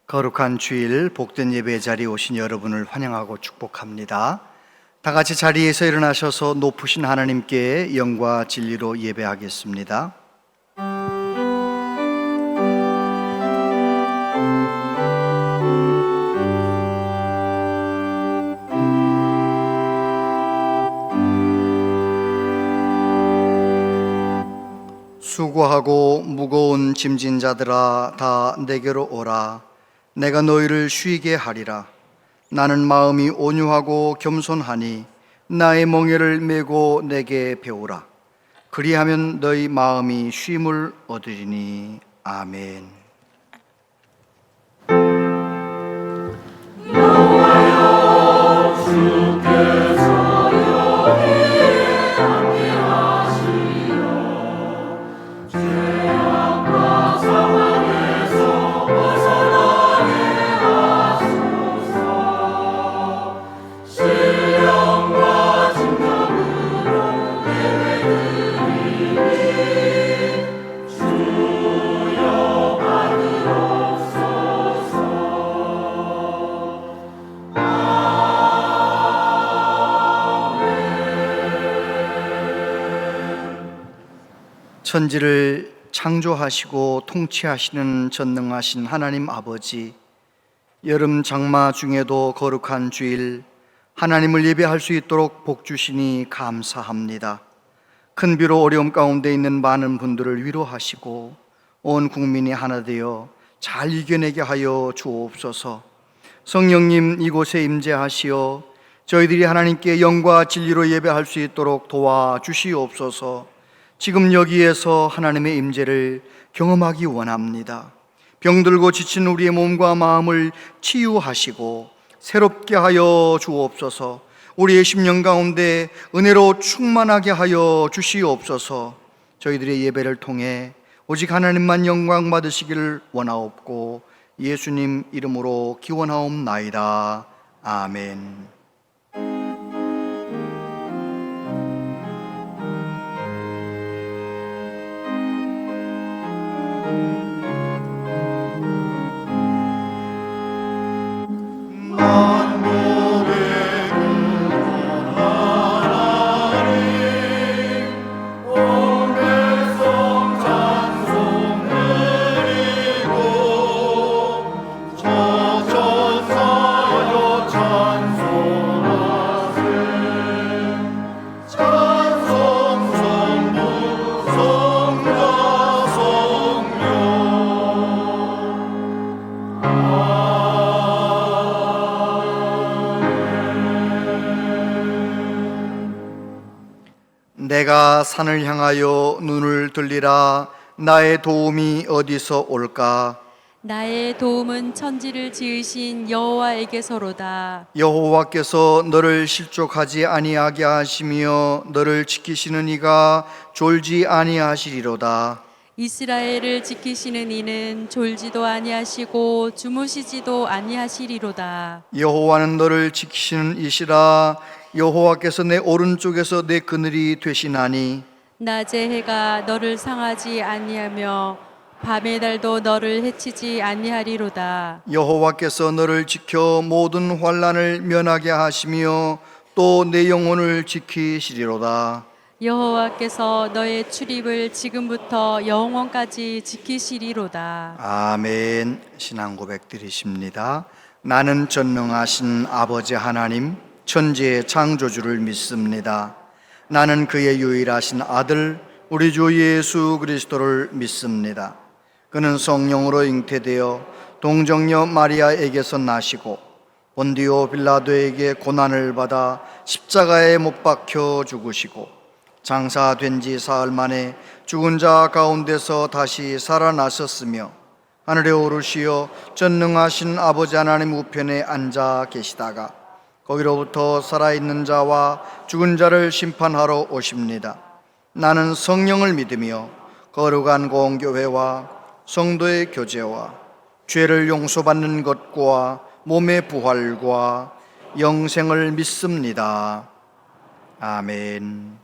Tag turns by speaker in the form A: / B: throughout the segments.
A: 거룩한 주일 복된 예배 자리에 오신 여러분을 환영하고 축복합니다. 다 같이 자리에서 일어나셔서 높으신 하나님께 영과 진리로 예배하겠습니다. 수고하고 무거운 짐진 자들아 다 내게로 오라. 내가 너희를 쉬게 하리라. 나는 마음이 온유하고 겸손하니 나의 멍에를 메고 내게 배우라. 그리하면 너희 마음이 쉼을 얻으리니. 아멘. 천지를 창조하시고 통치하시는 전능하신 하나님 아버지, 여름 장마 중에도 거룩한 주일 하나님을 예배할 수 있도록 복 주시니 감사합니다. 큰 비로 어려움 가운데 있는 많은 분들을 위로하시고 온 국민이 하나 되어 잘 이겨내게 하여 주옵소서. 성령님 이곳에 임재하시어 저희들이 하나님께 영과 진리로 예배할 수 있도록 도와주시옵소서. 지금 여기에서 하나님의 임재를 경험하기 원합니다. 병들고 지친 우리의 몸과 마음을 치유하시고 새롭게 하여 주옵소서. 우리의 심령 가운데 은혜로 충만하게 하여 주시옵소서. 저희들의 예배를 통해 오직 하나님만 영광 받으시기를 원하옵고 예수님 이름으로 기원하옵나이다. 아멘. 내가 산을 향하여 눈을 들리라. 나의 도움이 어디서 올까?
B: 나의 도움은 천지를 지으신 여호와에게서로다.
A: 여호와께서 너를 실족하지 아니하게 하시며 너를 지키시는 이가 졸지 아니하시리로다.
B: 이스라엘을 지키시는 이는 졸지도 아니하시고 주무시지도 아니하시리로다.
A: 여호와는 너를 지키시는 이시라. 여호와께서 내 오른쪽에서 내 그늘이 되시나니
B: 낮의 해가 너를 상하지 아니하며 밤의 달도 너를 해치지 아니하리로다.
A: 여호와께서 너를 지켜 모든 환난을 면하게 하시며 또 내 영혼을 지키시리로다.
B: 여호와께서 너의 출입을 지금부터 영원까지 지키시리로다.
A: 아멘. 신앙 고백 드리십니다. 나는 전능하신 아버지 하나님 천지의 창조주를 믿습니다. 나는 그의 유일하신 아들 우리 주 예수 그리스도를 믿습니다. 그는 성령으로 잉태되어 동정녀 마리아에게서 나시고 본디오 빌라도에게 고난을 받아 십자가에 못 박혀 죽으시고 장사된 지 사흘 만에 죽은 자 가운데서 다시 살아나셨으며 하늘에 오르시어 전능하신 아버지 하나님 우편에 앉아 계시다가 거기로부터 살아있는 자와 죽은 자를 심판하러 오십니다. 나는 성령을 믿으며 거룩한 공교회와 성도의 교제와 죄를 용서받는 것과 몸의 부활과 영생을 믿습니다. 아멘.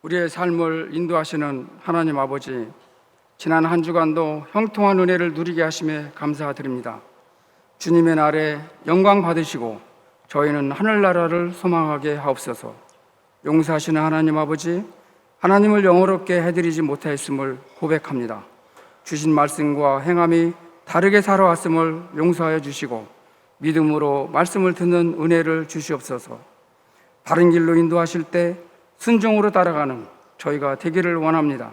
C: 우리의 삶을 인도하시는 하나님 아버지, 지난 한 주간도 형통한 은혜를 누리게 하심에 감사드립니다. 주님의 날에 영광 받으시고 저희는 하늘나라를 소망하게 하옵소서. 용서하시는 하나님 아버지, 하나님을 영화롭게 해드리지 못하였음을 고백합니다. 주신 말씀과 행함이 다르게 살아왔음을 용서하여 주시고 믿음으로 말씀을 듣는 은혜를 주시옵소서. 바른 길로 인도하실 때 순종으로 따라가는 저희가 되기를 원합니다.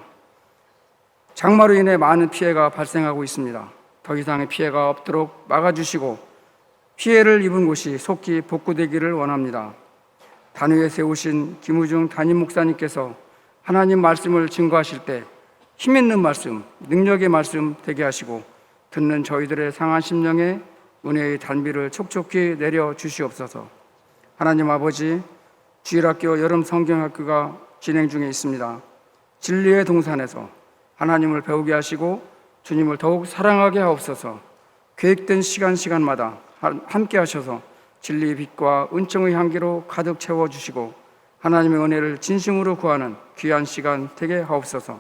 C: 장마로 인해 많은 피해가 발생하고 있습니다. 더 이상의 피해가 없도록 막아주시고 피해를 입은 곳이 속히 복구되기를 원합니다. 단위에 세우신 김우중 담임 목사님께서 하나님 말씀을 증거하실 때 힘있는 말씀, 능력의 말씀 되게 하시고 듣는 저희들의 상한 심령에 은혜의 단비를 촉촉히 내려 주시옵소서. 하나님 아버지, 주일학교 여름 성경학교가 진행 중에 있습니다. 진리의 동산에서 하나님을 배우게 하시고 주님을 더욱 사랑하게 하옵소서. 계획된 시간마다 함께 하셔서 진리의 빛과 은총의 향기로 가득 채워주시고 하나님의 은혜를 진심으로 구하는 귀한 시간 되게 하옵소서.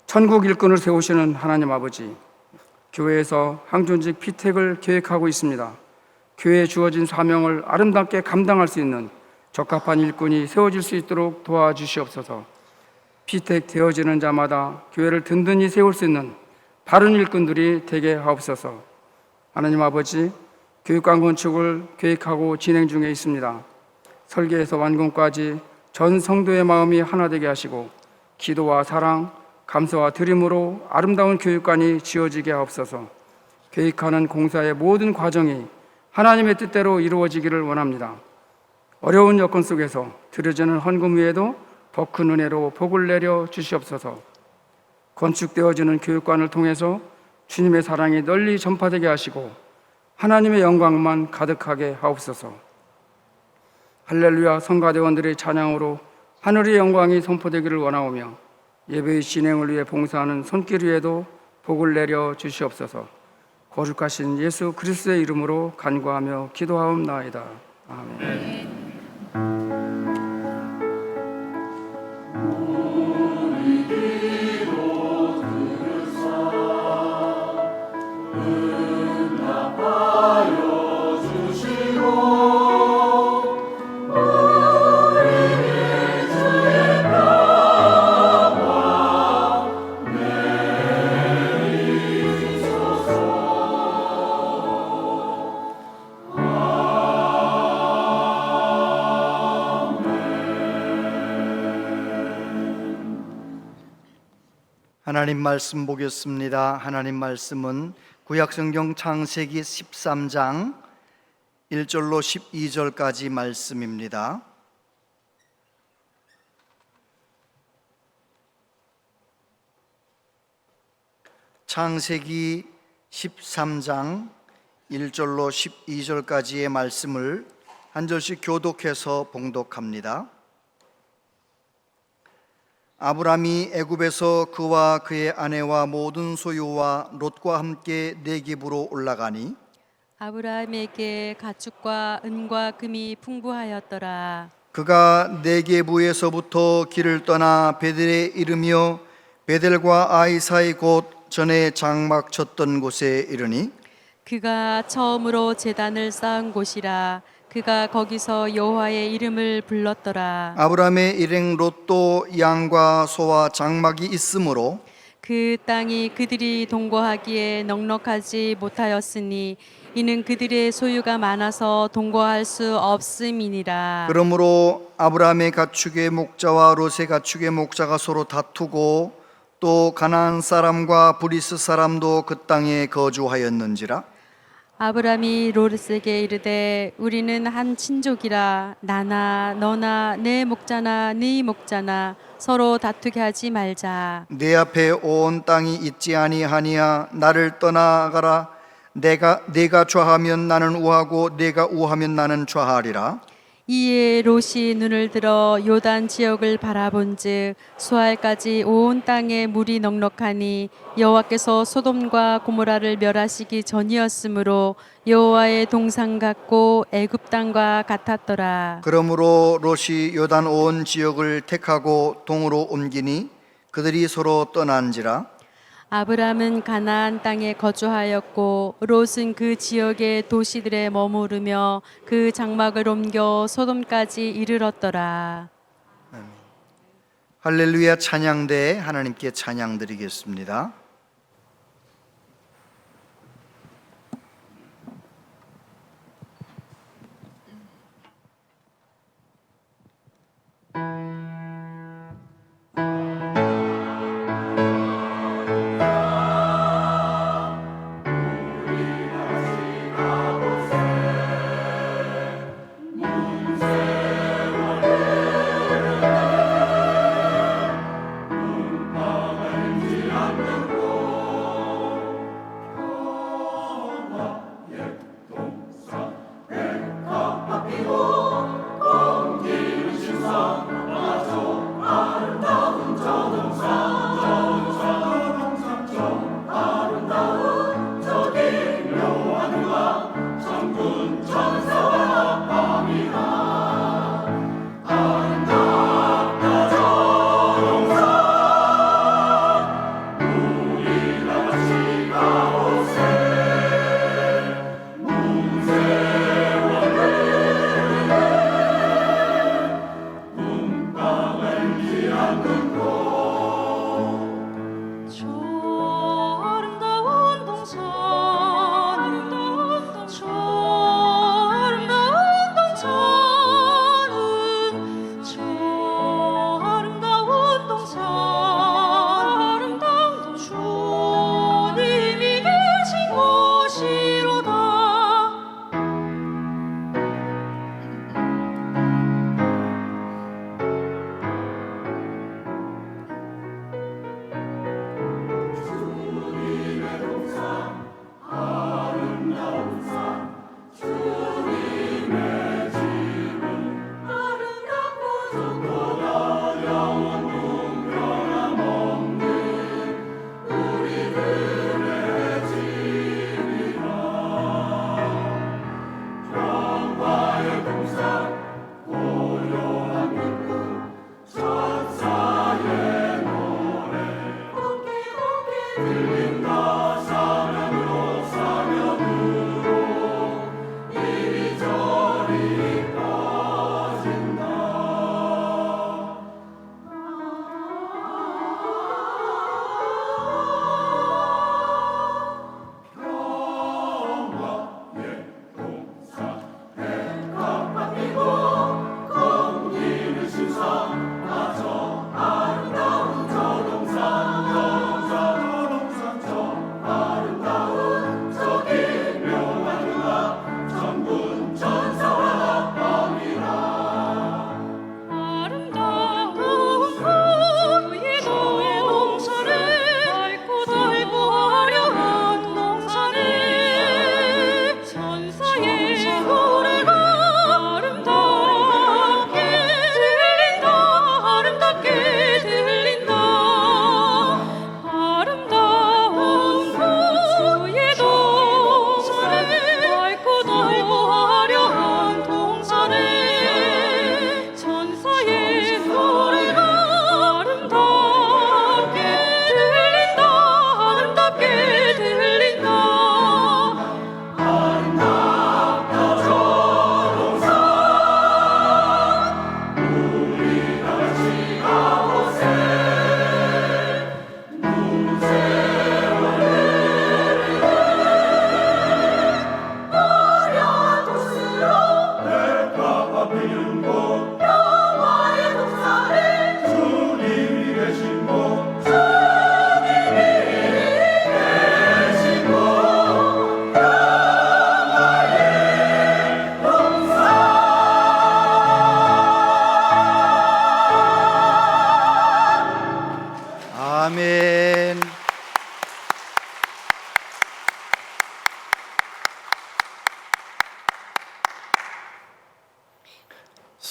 C: 천국 일꾼을 세우시는 하나님 아버지, 교회에서 항존직 피택을 계획하고 있습니다. 교회에 주어진 사명을 아름답게 감당할 수 있는 적합한 일꾼이 세워질 수 있도록 도와주시옵소서. 피택 되어지는 자마다 교회를 든든히 세울 수 있는 바른 일꾼들이 되게 하옵소서. 하나님 아버지, 교육관 건축을 계획하고 진행 중에 있습니다. 설계에서 완공까지 전 성도의 마음이 하나 되게 하시고 기도와 사랑, 감사와 드림으로 아름다운 교육관이 지어지게 하옵소서. 계획하는 공사의 모든 과정이 하나님의 뜻대로 이루어지기를 원합니다. 어려운 여건 속에서 드려지는 헌금 위에도 더 큰 은혜로 복을 내려 주시옵소서. 건축되어지는 교육관을 통해서 주님의 사랑이 널리 전파되게 하시고 하나님의 영광만 가득하게 하옵소서. 할렐루야 성가대원들의 찬양으로 하늘의 영광이 선포되기를 원하오며 예배의 진행을 위해 봉사하는 손길 위에도 복을 내려 주시옵소서. 거룩하신 예수 그리스도의 이름으로 간구하며 기도하옵나이다. 아멘.
A: 하나님 말씀 보겠습니다. 하나님 말씀은 구약성경 창세기 13장 1절로 12절까지 말씀입니다. 창세기 13장 1절로 12절까지의 말씀을 한 절씩 교독해서 봉독합니다. 아브람이 애굽에서 그와 그의 아내와 모든 소유와 롯과 함께 네겝으로 올라가니
B: 아브라함에게 가축과 은과 금이 풍부하였더라.
A: 그가 네겝에서부터 길을 떠나 베델에 이르며 베델과 아이 사이 곧 전에 장막 쳤던 곳에 이르니
B: 그가 처음으로 제단을 쌓은 곳이라. 그가 거기서 여호와의 이름을 불렀더라.
A: 아브라함의 일행 롯도 양과 소와 장막이 있으므로
B: 그 땅이 그들이 동거하기에 넉넉하지 못하였으니 이는 그들의 소유가 많아서 동거할 수 없음이니라.
A: 그러므로 아브라함의 가축의 목자와 롯의 가축의 목자가 서로 다투고 또 가나안 사람과 브리스 사람도 그 땅에 거주하였는지라.
B: 아브람이 롯에게 이르되 우리는 한 친족이라 나나 너나 내 목자나 네 목자나 서로 다투게 하지 말자.
A: 내 앞에 온 땅이 있지 아니하니야. 나를 떠나가라. 내가 좌하면 나는 우하고 내가 우하면 나는 좌하리라.
B: 이에 롯이 눈을 들어 요단 지역을 바라본즉 수알까지 온 땅에 물이 넉넉하니 여호와께서 소돔과 고모라를 멸하시기 전이었으므로 여호와의 동상 같고 애굽 땅과 같았더라.
A: 그러므로 롯이 요단 온 지역을 택하고 동으로 옮기니 그들이 서로 떠난지라.
B: 아브람은 가나안 땅에 거주하였고 롯은 그 지역의 도시들에 머무르며 그 장막을 옮겨 소돔까지 이르렀더라.
A: 할렐루야. 찬양대에 하나님께 찬양 드리겠습니다.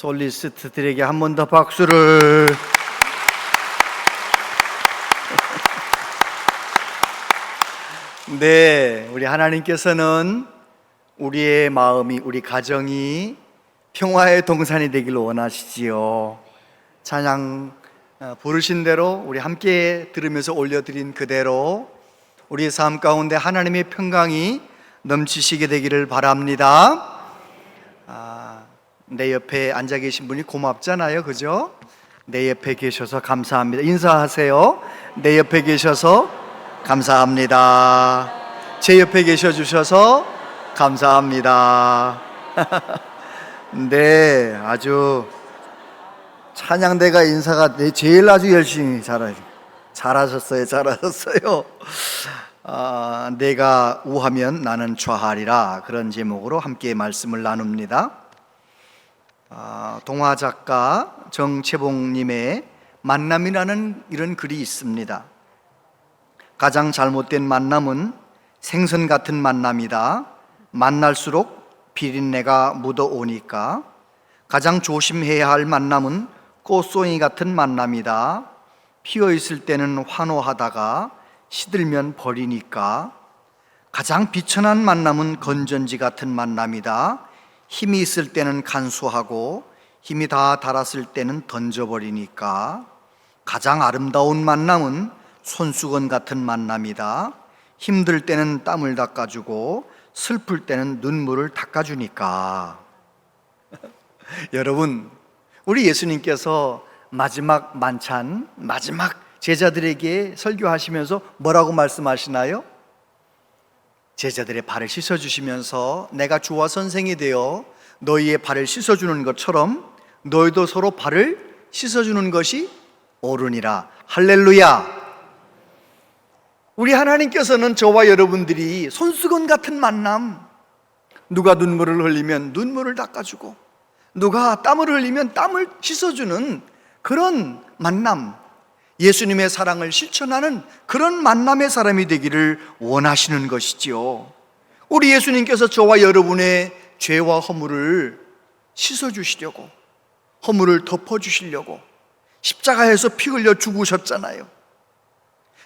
A: 솔리스트들에게 한 번 더 박수를. 네, 우리 하나님께서는 우리의 마음이, 우리 가정이 평화의 동산이 되기를 원하시지요. 찬양 부르신 대로 우리 함께 들으면서 올려드린 그대로 우리의 삶 가운데 하나님의 평강이 넘치시게 되기를 바랍니다. 내 옆에 앉아 계신 분이 고맙잖아요, 그죠? 내 옆에 계셔서 감사합니다. 인사하세요. 내 옆에 계셔서 감사합니다. 제 옆에 계셔 주셔서 감사합니다. 네, 아주 찬양대가 인사가 제일 아주 열심히 잘하셨어요. 내가 우하면 나는 좌하리라, 그런 제목으로 함께 말씀을 나눕니다. 동화 작가 정채봉님의 만남이라는 이런 글이 있습니다. 가장 잘못된 만남은 생선 같은 만남이다. 만날수록 비린내가 묻어오니까. 가장 조심해야 할 만남은 꽃송이 같은 만남이다. 피어있을 때는 환호하다가 시들면 버리니까. 가장 비천한 만남은 건전지 같은 만남이다. 힘이 있을 때는 간수하고 힘이 다 닳았을 때는 던져버리니까. 가장 아름다운 만남은 손수건 같은 만남이다. 힘들 때는 땀을 닦아주고 슬플 때는 눈물을 닦아주니까. 여러분, 우리 예수님께서 마지막 만찬, 마지막 제자들에게 설교하시면서 뭐라고 말씀하시나요? 제자들의 발을 씻어주시면서 내가 주와 선생이 되어 너희의 발을 씻어주는 것처럼 너희도 서로 발을 씻어주는 것이 옳으니라. 할렐루야. 우리 하나님께서는 저와 여러분들이 손수건 같은 만남, 누가 눈물을 흘리면 눈물을 닦아주고 누가 땀을 흘리면 땀을 씻어주는 그런 만남, 예수님의 사랑을 실천하는 그런 만남의 사람이 되기를 원하시는 것이지요. 우리 예수님께서 저와 여러분의 죄와 허물을 씻어주시려고, 허물을 덮어주시려고 십자가에서 피 흘려 죽으셨잖아요.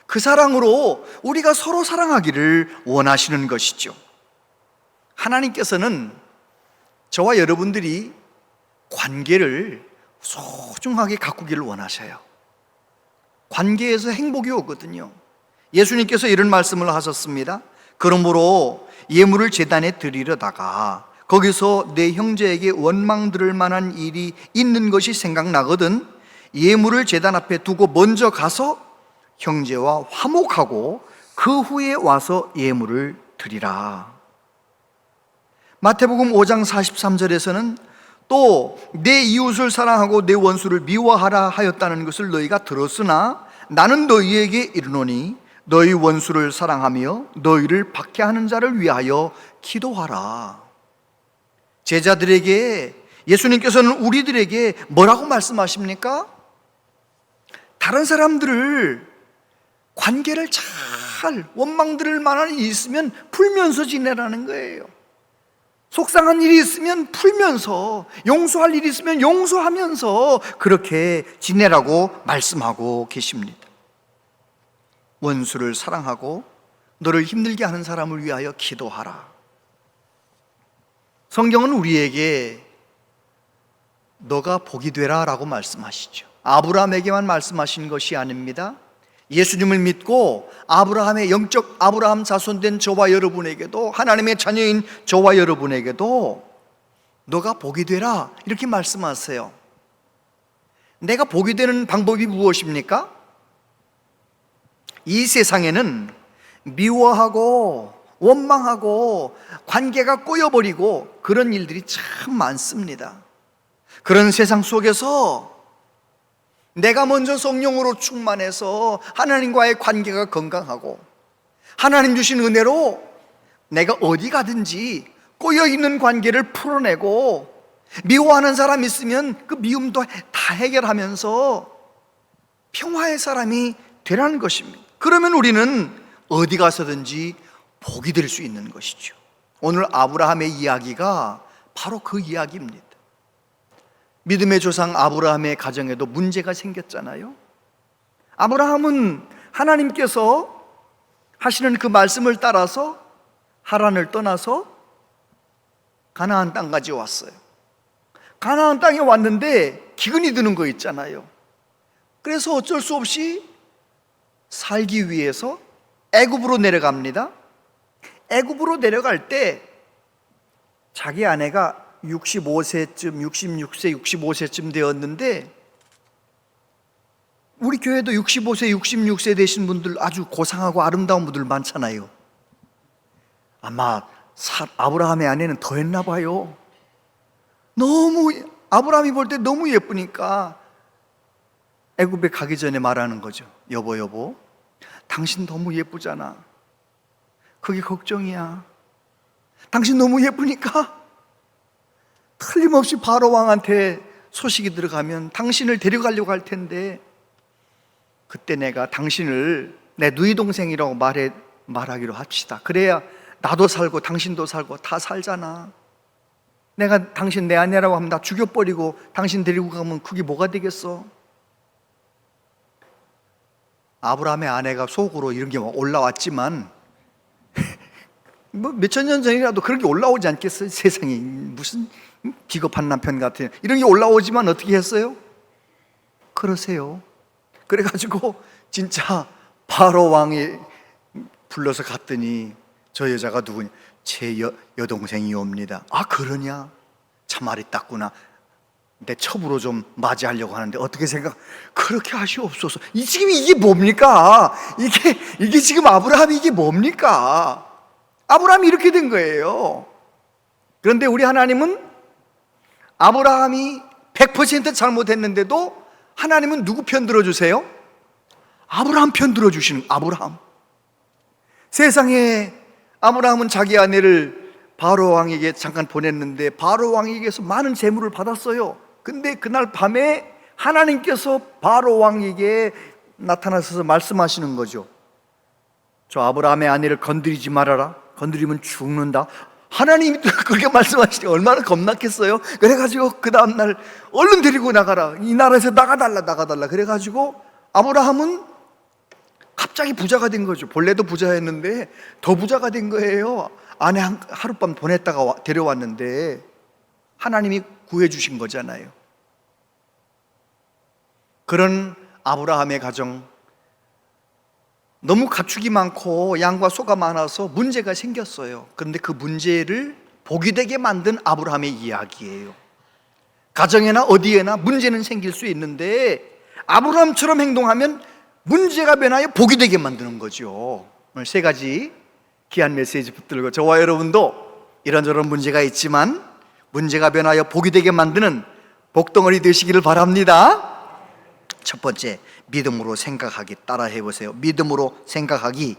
A: 그 사랑으로 우리가 서로 사랑하기를 원하시는 것이죠. 하나님께서는 저와 여러분들이 관계를 소중하게 가꾸기를 원하셔요. 관계에서 행복이 오거든요. 예수님께서 이런 말씀을 하셨습니다. 그러므로 예물을 제단에 드리려다가 거기서 내 형제에게 원망 들을 만한 일이 있는 것이 생각나거든 예물을 제단 앞에 두고 먼저 가서 형제와 화목하고 그 후에 와서 예물을 드리라. 마태복음 5장 43절에서는 또 내 이웃을 사랑하고 내 원수를 미워하라 하였다는 것을 너희가 들었으나 나는 너희에게 이르노니 너희 원수를 사랑하며 너희를 박해하는 자를 위하여 기도하라. 제자들에게 예수님께서는 우리들에게 뭐라고 말씀하십니까? 다른 사람들을 관계를 잘 원망 들을 만한 일이 있으면 풀면서 지내라는 거예요. 속상한 일이 있으면 풀면서, 용서할 일이 있으면 용서하면서 그렇게 지내라고 말씀하고 계십니다. 원수를 사랑하고 너를 힘들게 하는 사람을 위하여 기도하라. 성경은 우리에게 너가 복이 되라 라고 말씀하시죠. 아브라함에게만 말씀하신 것이 아닙니다. 예수님을 믿고 아브라함의 영적 아브라함 자손된 저와 여러분에게도, 하나님의 자녀인 저와 여러분에게도 너가 복이 되라 이렇게 말씀하세요. 내가 복이 되는 방법이 무엇입니까? 이 세상에는 미워하고 원망하고 관계가 꼬여버리고 그런 일들이 참 많습니다. 그런 세상 속에서 내가 먼저 성령으로 충만해서 하나님과의 관계가 건강하고 하나님 주신 은혜로 내가 어디 가든지 꼬여있는 관계를 풀어내고 미워하는 사람 있으면 그 미움도 다 해결하면서 평화의 사람이 되라는 것입니다. 그러면 우리는 어디 가서든지 복이 될 수 있는 것이죠. 오늘 아브라함의 이야기가 바로 그 이야기입니다. 믿음의 조상 아브라함의 가정에도 문제가 생겼잖아요. 아브라함은 하나님께서 하시는 그 말씀을 따라서 하란을 떠나서 가나안 땅까지 왔어요. 가나안 땅에 왔는데 기근이 드는 거 있잖아요. 그래서 어쩔 수 없이 살기 위해서 애굽으로 내려갑니다. 애굽으로 내려갈 때 자기 아내가 65세쯤, 66세, 65세쯤 되었는데, 우리 교회도 65세, 66세 되신 분들 아주 고상하고 아름다운 분들 많잖아요. 아마 아브라함의 아내는 더 했나 봐요. 너무 아브라함이 볼 때 너무 예쁘니까 애굽에 가기 전에 말하는 거죠. 여보, 당신 너무 예쁘잖아. 그게 걱정이야. 당신 너무 예쁘니까 틀림없이 바로 왕한테 소식이 들어가면 당신을 데려가려고 할 텐데, 그때 내가 당신을 내 누이 동생이라고 말하기로 합시다. 그래야 나도 살고 당신도 살고 다 살잖아. 내가 당신 내 아내라고 하면 나 죽여버리고 당신 데리고 가면 그게 뭐가 되겠어? 아브라함의 아내가 속으로 이런 게 올라왔지만 뭐 몇천 년 전이라도 그런 게 올라오지 않겠어요? 세상에 무슨 비겁한 남편 같은 이런 게 올라오지만 어떻게 했어요? 그러세요. 그래가지고 진짜 바로 왕이 불러서 갔더니 저 여자가 누구냐? 제 여동생이옵니다. 아, 그러냐? 참말이 땄구나. 내 첩으로 좀 맞이하려고 하는데 어떻게 생각? 그렇게 하시옵소서. 지금 이게 뭡니까? 이게 지금 아브라함이 이게 뭡니까? 아브라함이 이렇게 된 거예요. 그런데 우리 하나님은 아브라함이 100% 잘못했는데도 하나님은 누구 편 들어주세요? 아브라함 편 들어주시는 아브라함. 세상에 아브라함은 자기 아내를 바로 왕에게 잠깐 보냈는데 바로 왕에게서 많은 재물을 받았어요. 근데 그날 밤에 하나님께서 바로 왕에게 나타나셔서 말씀하시는 거죠. 저 아브라함의 아내를 건드리지 말아라. 건드리면 죽는다. 하나님이 그렇게 말씀하시니 얼마나 겁났겠어요. 그래가지고 그 다음날 얼른 데리고 나가라. 이 나라에서 나가달라. 그래가지고 아브라함은 갑자기 부자가 된 거죠. 본래도 부자였는데 더 부자가 된 거예요. 아내 하룻밤 보냈다가 데려왔는데 하나님이 구해주신 거잖아요. 그런 아브라함의 가정, 너무 가축이 많고 양과 소가 많아서 문제가 생겼어요. 그런데 그 문제를 복이 되게 만든 아브라함의 이야기예요. 가정에나 어디에나 문제는 생길 수 있는데 아브라함처럼 행동하면 문제가 변하여 복이 되게 만드는 거죠. 오늘 세 가지 귀한 메시지 붙들고 저와 여러분도 이런저런 문제가 있지만 문제가 변하여 복이 되게 만드는 복덩어리 되시기를 바랍니다. 첫 번째, 믿음으로 생각하기. 따라해 보세요. 믿음으로 생각하기.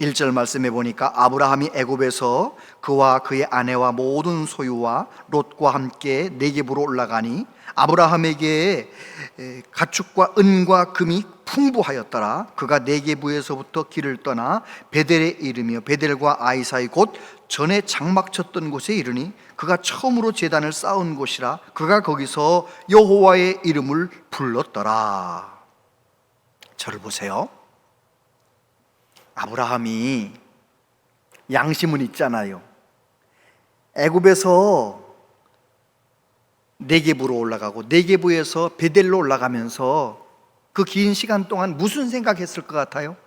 A: 1절 말씀해 보니까 아브라함이 애굽에서 그와 그의 아내와 모든 소유와 롯과 함께 네겝으로 올라가니 아브라함에게 가축과 은과 금이 풍부하였더라. 그가 네겝에서부터 길을 떠나 베델에 이르며 베델과 아이 사이 곧 전에 장막 쳤던 곳에 이르니 그가 처음으로 제단을 쌓은 곳이라. 그가 거기서 여호와의 이름을 불렀더라. 저를 보세요. 아브라함이 양심은 있잖아요. 애굽에서 네겝으로 올라가고 네겝에서 베델로 올라가면서 그 긴 시간 동안 무슨 생각했을 것 같아요?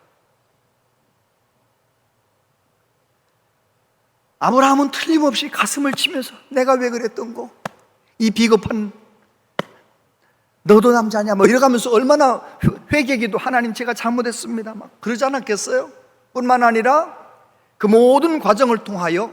A: 아브라함은 틀림없이 가슴을 치면서 내가 왜 그랬던 거? 이 비겁한 너도 남자냐? 뭐 이러가면서 얼마나 회개기도 하나님 제가 잘못했습니다. 막 그러지 않았겠어요? 뿐만 아니라 그 모든 과정을 통하여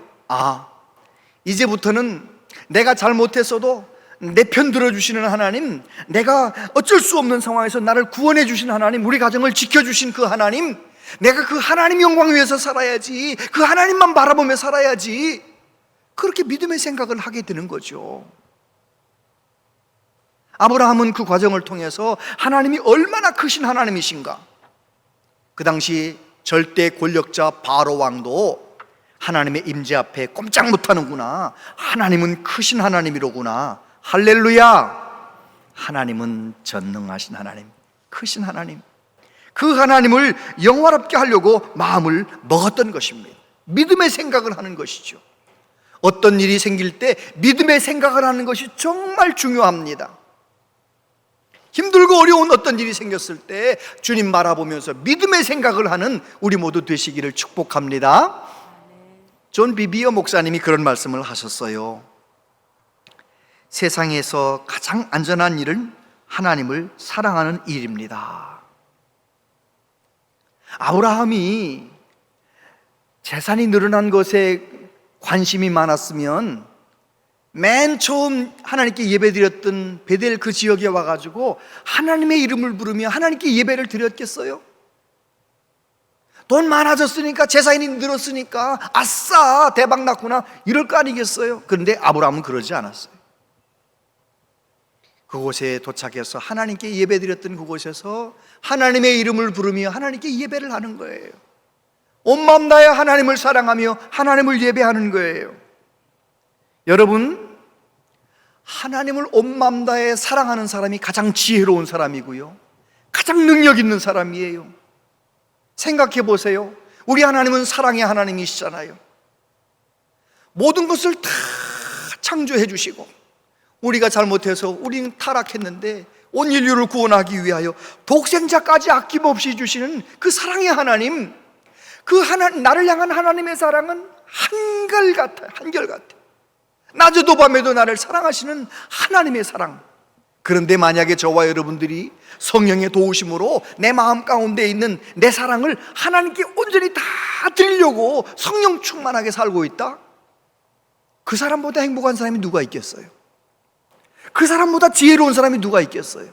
A: 이제부터는 내가 잘못했어도 내 편 들어주시는 하나님, 내가 어쩔 수 없는 상황에서 나를 구원해 주신 하나님, 우리 가정을 지켜주신 그 하나님, 내가 그 하나님 영광 위해서 살아야지, 그 하나님만 바라보며 살아야지, 그렇게 믿음의 생각을 하게 되는 거죠. 아브라함은 그 과정을 통해서 하나님이 얼마나 크신 하나님이신가, 그 당시 절대 권력자 바로 왕도 하나님의 임재 앞에 꼼짝 못하는구나. 하나님은 크신 하나님이로구나. 할렐루야. 하나님은 전능하신 하나님, 크신 하나님, 그 하나님을 영화롭게 하려고 마음을 먹었던 것입니다. 믿음의 생각을 하는 것이죠. 어떤 일이 생길 때 믿음의 생각을 하는 것이 정말 중요합니다. 힘들고 어려운 어떤 일이 생겼을 때 주님 바라보면서 믿음의 생각을 하는 우리 모두 되시기를 축복합니다. 존 비비어 목사님이 그런 말씀을 하셨어요. 세상에서 가장 안전한 일은 하나님을 사랑하는 일입니다. 아브라함이 재산이 늘어난 것에 관심이 많았으면 맨 처음 하나님께 예배드렸던 베델 그 지역에 와가지고 하나님의 이름을 부르며 하나님께 예배를 드렸겠어요? 돈 많아졌으니까, 재산이 늘었으니까 아싸 대박 났구나 이럴 거 아니겠어요? 그런데 아브라함은 그러지 않았어요. 그곳에 도착해서 하나님께 예배드렸던 그곳에서 하나님의 이름을 부르며 하나님께 예배를 하는 거예요. 온 마음 다해 하나님을 사랑하며 하나님을 예배하는 거예요. 여러분, 하나님을 온 마음 다해 사랑하는 사람이 가장 지혜로운 사람이고요, 가장 능력 있는 사람이에요. 생각해 보세요. 우리 하나님은 사랑의 하나님이시잖아요. 모든 것을 다 창조해 주시고, 우리가 잘못해서 우리는 타락했는데 온 인류를 구원하기 위하여 독생자까지 아낌없이 주시는 그 사랑의 하나님, 그 하나님, 나를 향한 하나님의 사랑은 한결같아요. 한결같아요. 낮에도 밤에도 나를 사랑하시는 하나님의 사랑. 그런데 만약에 저와 여러분들이 성령의 도우심으로 내 마음 가운데 있는 내 사랑을 하나님께 온전히 다 드리려고 성령 충만하게 살고 있다? 그 사람보다 행복한 사람이 누가 있겠어요? 그 사람보다 지혜로운 사람이 누가 있겠어요?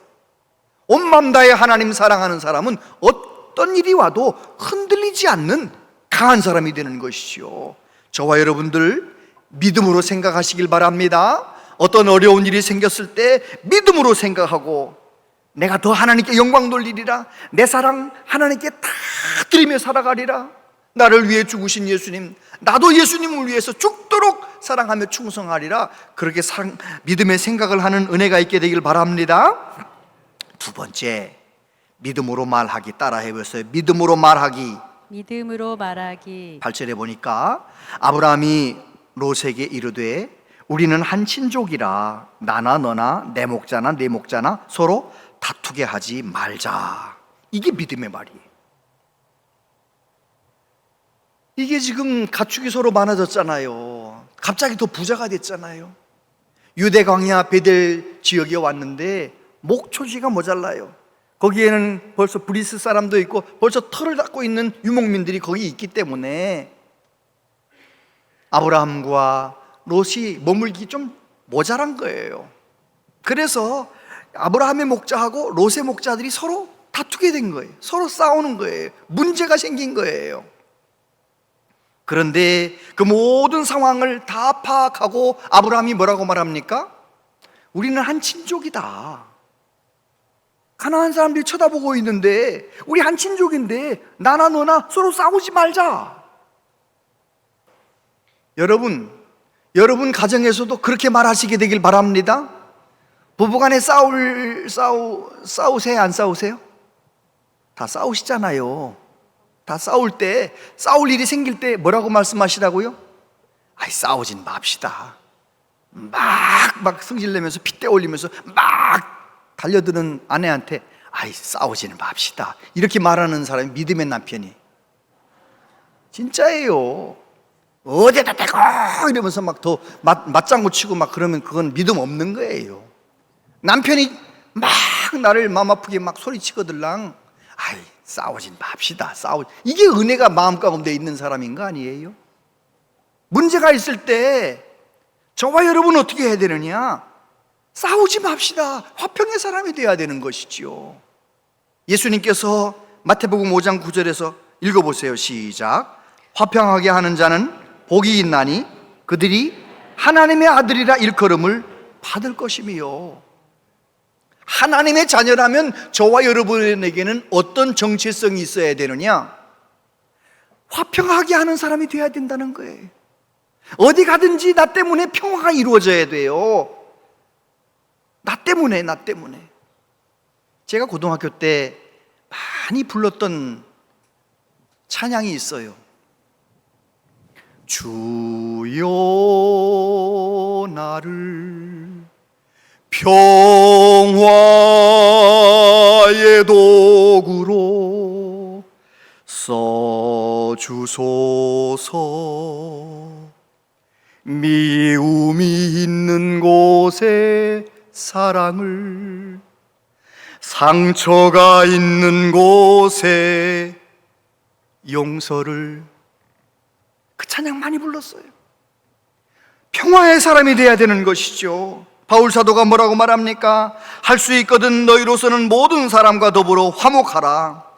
A: 온 마음 다해 하나님 사랑하는 사람은 어떤 일이 와도 흔들리지 않는 강한 사람이 되는 것이죠. 저와 여러분들 믿음으로 생각하시길 바랍니다. 어떤 어려운 일이 생겼을 때 믿음으로 생각하고, 내가 더 하나님께 영광 돌리리라, 내 사랑 하나님께 다 드리며 살아가리라, 나를 위해 죽으신 예수님, 나도 예수님을 위해서 죽도록 사랑하며 충성하리라, 그렇게 믿음의 생각을 하는 은혜가 있게 되길 바랍니다. 두 번째, 믿음으로 말하기. 따라해 보세요. 믿음으로 말하기.
B: 믿음으로 말하기.
A: 8절에 보니까 아브라함이 롯에게 이르되 우리는 한 친족이라 나나 너나 내 목자나 네 목자나 서로 다투게 하지 말자. 이게 믿음의 말이에요. 이게 지금 가축이 서로 많아졌잖아요. 갑자기 더 부자가 됐잖아요. 유대 광야 베델 지역에 왔는데 목초지가 모자라요. 거기에는 벌써 브리스 사람도 있고 벌써 털을 닦고 있는 유목민들이 거기 있기 때문에 아브라함과 롯이 머물기 좀 모자란 거예요. 그래서 아브라함의 목자하고 롯의 목자들이 서로 다투게 된 거예요. 서로 싸우는 거예요. 문제가 생긴 거예요. 그런데 그 모든 상황을 다 파악하고 아브라함이 뭐라고 말합니까? 우리는 한 친족이다. 가나안 사람들이 쳐다보고 있는데 우리 한 친족인데 나나 너나 서로 싸우지 말자. 여러분 가정에서도 그렇게 말하시게 되길 바랍니다. 부부간에 싸우세요? 안 싸우세요? 다 싸우시잖아요. 다 싸울 때, 싸울 일이 생길 때 뭐라고 말씀하시라고요? 아이, 싸우진 맙시다. 막 승질내면서 핏대 올리면서 막 달려드는 아내한테 아이, 싸우지는 맙시다, 이렇게 말하는 사람이 믿음의 남편이 진짜예요. 어디다 대고 이러면서 막 더 맞장구 치고 막 그러면 그건 믿음 없는 거예요. 남편이 막 나를 맘 아프게 막 소리치거들랑 아이, 싸우진 맙시다. 이게 은혜가 마음 가운데 있는 사람인 거 아니에요? 문제가 있을 때 저와 여러분은 어떻게 해야 되느냐? 싸우지 맙시다. 화평의 사람이 되어야 되는 것이지요. 예수님께서 마태복음 5장 9절에서 읽어보세요. 시작. 화평하게 하는 자는 복이 있나니 그들이 하나님의 아들이라 일컬음을 받을 것이며. 하나님의 자녀라면 저와 여러분에게는 어떤 정체성이 있어야 되느냐? 화평하게 하는 사람이 되어야 된다는 거예요. 어디 가든지 나 때문에 평화가 이루어져야 돼요. 나 때문에. 제가 고등학교 때 많이 불렀던 찬양이 있어요. 주여 나를 평화의 도구로 써주소서. 미움이 있는 곳에 사랑을, 상처가 있는 곳에 용서를. 그 찬양 많이 불렀어요. 평화의 사람이 돼야 되는 것이죠. 바울 사도가 뭐라고 말합니까? 할 수 있거든 너희로서는 모든 사람과 더불어 화목하라.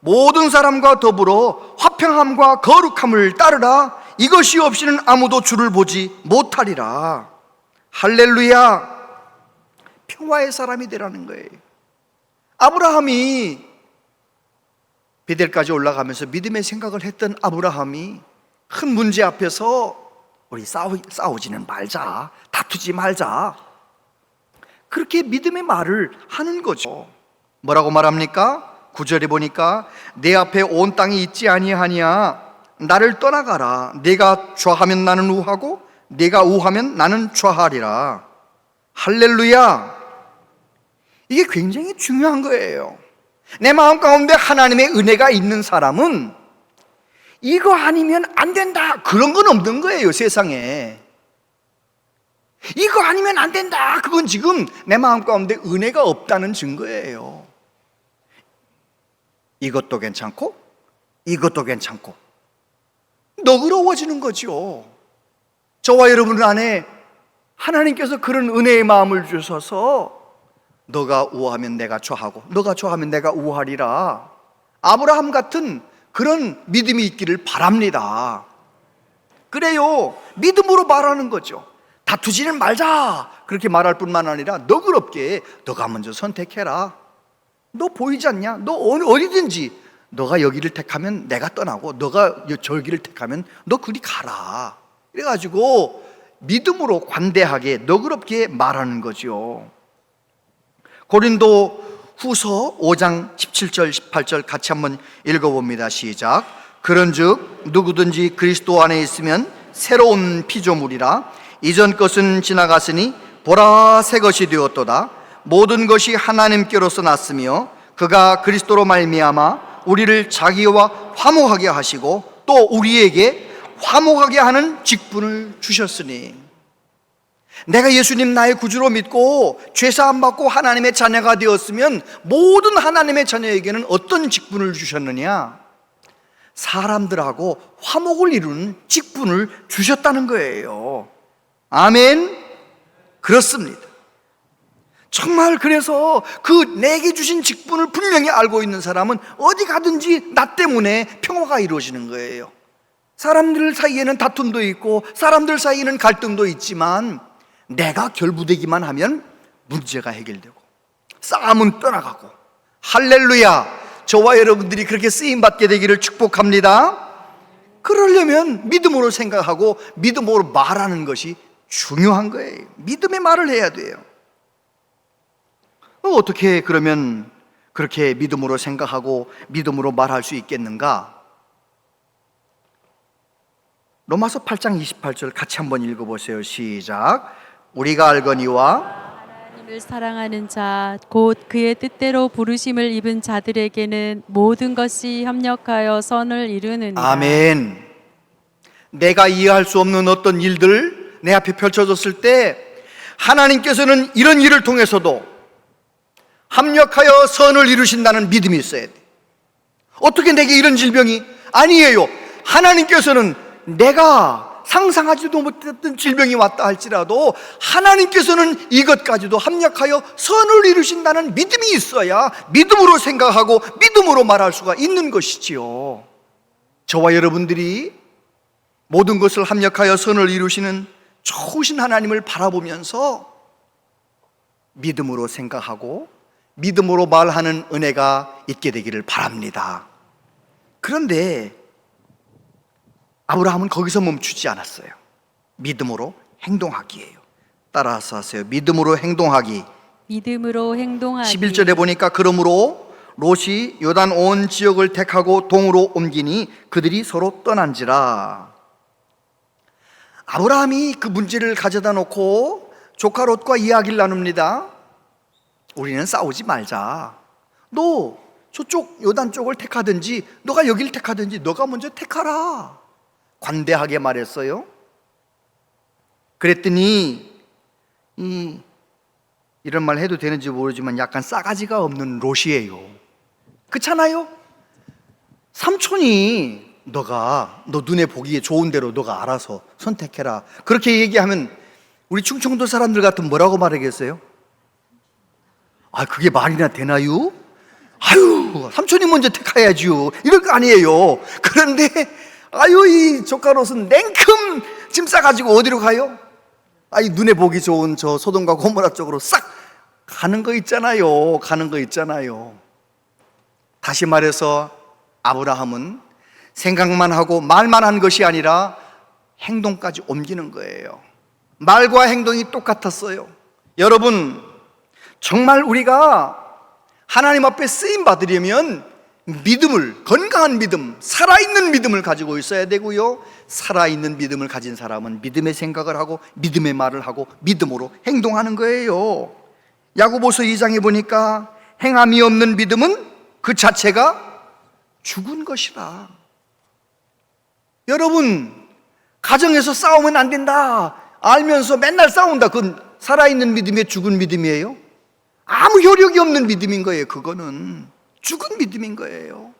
A: 모든 사람과 더불어 화평함과 거룩함을 따르라. 이것이 없이는 아무도 주를 보지 못하리라. 할렐루야. 평화의 사람이 되라는 거예요. 아브라함이 베델까지 올라가면서 믿음의 생각을 했던 아브라함이 큰 문제 앞에서 우리 싸우지는 말자, 다투지 말자, 그렇게 믿음의 말을 하는 거죠. 뭐라고 말합니까? 9절에 보니까 내 앞에 온 땅이 있지 아니하냐. 나를 떠나가라. 내가 좌하면 나는 우하고 내가 우하면 나는 좌하리라. 할렐루야. 이게 굉장히 중요한 거예요. 내 마음 가운데 하나님의 은혜가 있는 사람은 이거 아니면 안 된다, 그런 건 없는 거예요. 세상에 이거 아니면 안 된다, 그건 지금 내 마음 가운데 은혜가 없다는 증거예요. 이것도 괜찮고 이것도 괜찮고 너그러워지는 거죠. 저와 여러분 안에 하나님께서 그런 은혜의 마음을 주셔서 너가 우하면 내가 좌하고 너가 좌하면 내가 우하리라. 아브라함 같은 그런 믿음이 있기를 바랍니다. 그래요. 믿음으로 말하는 거죠. 다투지는 말자, 그렇게 말할 뿐만 아니라 너그럽게 너가 먼저 선택해라. 너 보이지 않냐? 너 어디든지 너가 여기를 택하면 내가 떠나고 너가 저기를 택하면 너 그리 가라. 그래가지고 믿음으로 관대하게 너그럽게 말하는 거죠. 고린도 후서 5장 17절 18절 같이 한번 읽어봅니다. 시작. 그런즉 누구든지 그리스도 안에 있으면 새로운 피조물이라. 이전 것은 지나갔으니 보라 새 것이 되었도다. 모든 것이 하나님께로서 났으며 그가 그리스도로 말미암아 우리를 자기와 화목하게 하시고 또 우리에게 화목하게 하는 직분을 주셨으니. 내가 예수님 나의 구주로 믿고 죄사함 받고 하나님의 자녀가 되었으면 모든 하나님의 자녀에게는 어떤 직분을 주셨느냐? 사람들하고 화목을 이루는 직분을 주셨다는 거예요. 아멘. 그렇습니다. 정말 그래서 그 내게 주신 직분을 분명히 알고 있는 사람은 어디 가든지 나 때문에 평화가 이루어지는 거예요. 사람들 사이에는 다툼도 있고 사람들 사이에는 갈등도 있지만 내가 결부되기만 하면 문제가 해결되고 싸움은 떠나가고. 할렐루야. 저와 여러분들이 그렇게 쓰임받게 되기를 축복합니다. 그러려면 믿음으로 생각하고 믿음으로 말하는 것이 중요한 거예요. 믿음의 말을 해야 돼요. 어떻게 그러면 그렇게 믿음으로 생각하고 믿음으로 말할 수 있겠는가? 로마서 8장 28절 같이 한번 읽어보세요. 시작. 우리가 알거니와
B: 하나님을 사랑하는 자 곧 그의 뜻대로 부르심을 입은 자들에게는 모든 것이 협력하여 선을 이루느니라.
A: 아멘. 내가 이해할 수 없는 어떤 일들 내 앞에 펼쳐졌을 때 하나님께서는 이런 일을 통해서도 합력하여 선을 이루신다는 믿음이 있어야 돼. 어떻게 내게 이런 질병이? 아니에요. 하나님께서는 내가 상상하지도 못했던 질병이 왔다 할지라도 하나님께서는 이것까지도 합력하여 선을 이루신다는 믿음이 있어야 믿음으로 생각하고 믿음으로 말할 수가 있는 것이지요. 저와 여러분들이 모든 것을 합력하여 선을 이루시는 좋으신 하나님을 바라보면서 믿음으로 생각하고 믿음으로 말하는 은혜가 있게 되기를 바랍니다. 그런데 아브라함은 거기서 멈추지 않았어요. 믿음으로 행동하기예요. 따라서 하세요. 믿음으로 행동하기.
B: 믿음으로 행동하기.
A: 11절에 보니까 그러므로 롯이 요단 온 지역을 택하고 동으로 옮기니 그들이 서로 떠난지라. 아브라함이 그 문제를 가져다 놓고 조카 롯과 이야기를 나눕니다. 우리는 싸우지 말자. 너 저쪽 요단 쪽을 택하든지 너가 여기를 택하든지 너가 먼저 택하라. 관대하게 말했어요. 그랬더니 이런 말 해도 되는지 모르지만 약간 싸가지가 없는 롯이에요. 그렇잖아요? 삼촌이 너 눈에 보기에 좋은 대로 너가 알아서 선택해라. 그렇게 얘기하면 우리 충청도 사람들 같으면 뭐라고 말하겠어요? 아, 그게 말이나 되나요? 아유, 삼촌이 먼저 택해야지요. 이럴 거 아니에요. 그런데 아유, 이 조카 롯은 냉큼 짐 싸가지고 어디로 가요? 아이, 눈에 보기 좋은 저 소돔과 고모라 쪽으로 싹 가는 거 있잖아요. 다시 말해서 아브라함은 생각만 하고 말만 한 것이 아니라 행동까지 옮기는 거예요. 말과 행동이 똑같았어요. 여러분, 정말 우리가 하나님 앞에 쓰임 받으려면 믿음을, 건강한 믿음, 살아있는 믿음을 가지고 있어야 되고요. 살아있는 믿음을 가진 사람은 믿음의 생각을 하고 믿음의 말을 하고 믿음으로 행동하는 거예요. 야고보서 2장에 보니까 행함이 없는 믿음은 그 자체가 죽은 것이라. 여러분, 가정에서 싸우면 안 된다 알면서 맨날 싸운다. 그건 살아있는 믿음의 죽은 믿음이에요. 아무 효력이 없는 믿음인 거예요. 그거는 죽은 믿음인 거예요.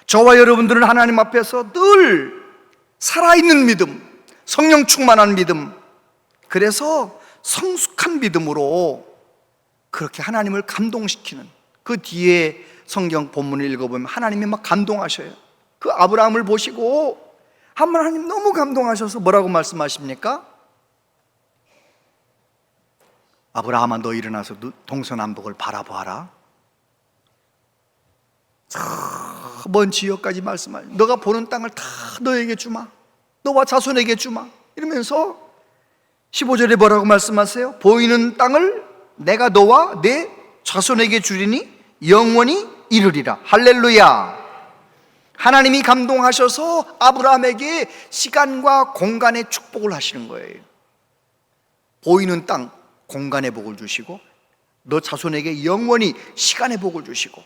A: 저와 여러분들은 하나님 앞에서 늘 살아있는 믿음, 성령 충만한 믿음, 그래서 성숙한 믿음으로 그렇게 하나님을 감동시키는, 그 뒤에 성경 본문을 읽어보면 하나님이 막 감동하셔요. 그 아브라함을 보시고 하나님 너무 감동하셔서 뭐라고 말씀하십니까? 아브라함아, 너 일어나서 동서남북을 바라보아라. 저 먼 지역까지 말씀하셔. 너가 보는 땅을 다 너에게 주마. 너와 자손에게 주마. 이러면서 15절에 뭐라고 말씀하세요? 보이는 땅을 내가 너와 내 자손에게 주리니 영원히 이르리라. 할렐루야. 하나님이 감동하셔서 아브라함에게 시간과 공간의 축복을 하시는 거예요. 보이는 땅, 공간의 복을 주시고 너 자손에게 영원히 시간의 복을 주시고.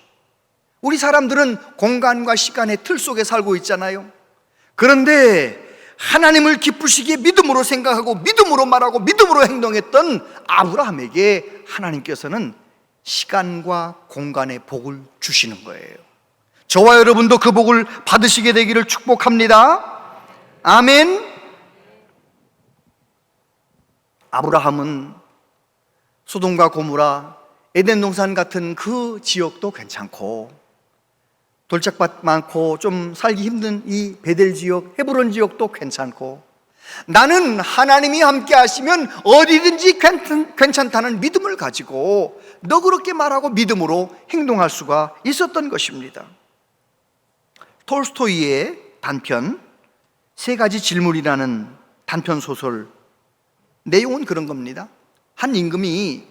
A: 우리 사람들은 공간과 시간의 틀 속에 살고 있잖아요. 그런데 하나님을 기쁘시게 믿음으로 생각하고 믿음으로 말하고 믿음으로 행동했던 아브라함에게 하나님께서는 시간과 공간의 복을 주시는 거예요. 저와 여러분도 그 복을 받으시게 되기를 축복합니다. 아멘. 아브라함은 소돔과 고모라, 에덴 동산 같은 그 지역도 괜찮고 돌짝밭 많고 좀 살기 힘든 이 베델 지역, 헤브론 지역도 괜찮고, 나는 하나님이 함께 하시면 어디든지 괜찮다는 믿음을 가지고 너그럽게 말하고 믿음으로 행동할 수가 있었던 것입니다. 톨스토이의 단편 세 가지 질문이라는 단편 소설 내용은 그런 겁니다. 한 임금이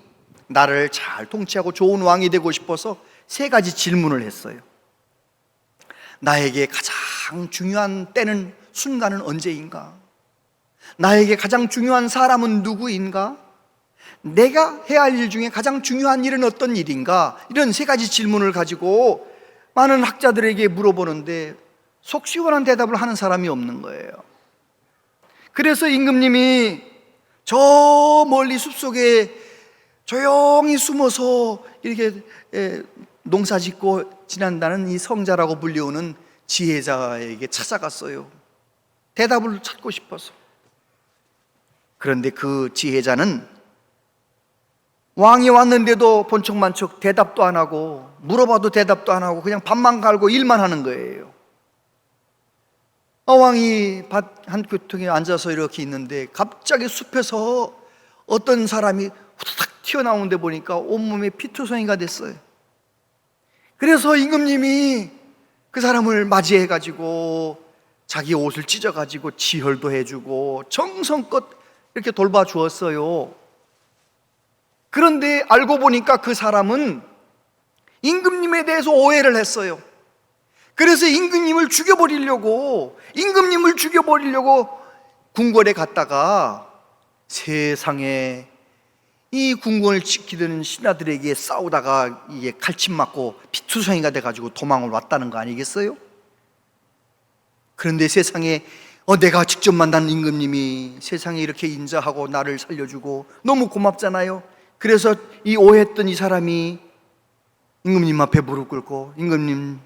A: 나를 잘 통치하고 좋은 왕이 되고 싶어서 세 가지 질문을 했어요. 나에게 가장 중요한 때는, 순간은 언제인가? 나에게 가장 중요한 사람은 누구인가? 내가 해야 할 일 중에 가장 중요한 일은 어떤 일인가? 이런 세 가지 질문을 가지고 많은 학자들에게 물어보는데 속 시원한 대답을 하는 사람이 없는 거예요. 그래서 임금님이 저 멀리 숲속에 조용히 숨어서 이렇게 농사 짓고 지낸다는 이 성자라고 불리우는 지혜자에게 찾아갔어요. 대답을 찾고 싶어서. 그런데 그 지혜자는 왕이 왔는데도 번쩍만쩍 대답도 안 하고 물어봐도 대답도 안 하고 그냥 밥만 갈고 일만 하는 거예요. 왕이 밭 한 교통에 앉아서 이렇게 있는데 갑자기 숲에서 어떤 사람이 후다닥 튀어나오는데 보니까 온몸에 피투성이가 됐어요. 그래서 임금님이 그 사람을 맞이해가지고 자기 옷을 찢어가지고 치혈도 해주고 정성껏 이렇게 돌봐주었어요. 그런데 알고 보니까 그 사람은 임금님에 대해서 오해를 했어요. 그래서 임금님을 죽여버리려고 궁궐에 갔다가 세상에 이 궁궐을 지키던 신하들에게 싸우다가 이게 칼침 맞고 피투성이가 돼가지고 도망을 왔다는 거 아니겠어요? 그런데 세상에 내가 직접 만난 임금님이 세상에 이렇게 인자하고 나를 살려주고 너무 고맙잖아요. 그래서 이 오해했던 이 사람이 임금님 앞에 무릎 꿇고, 임금님,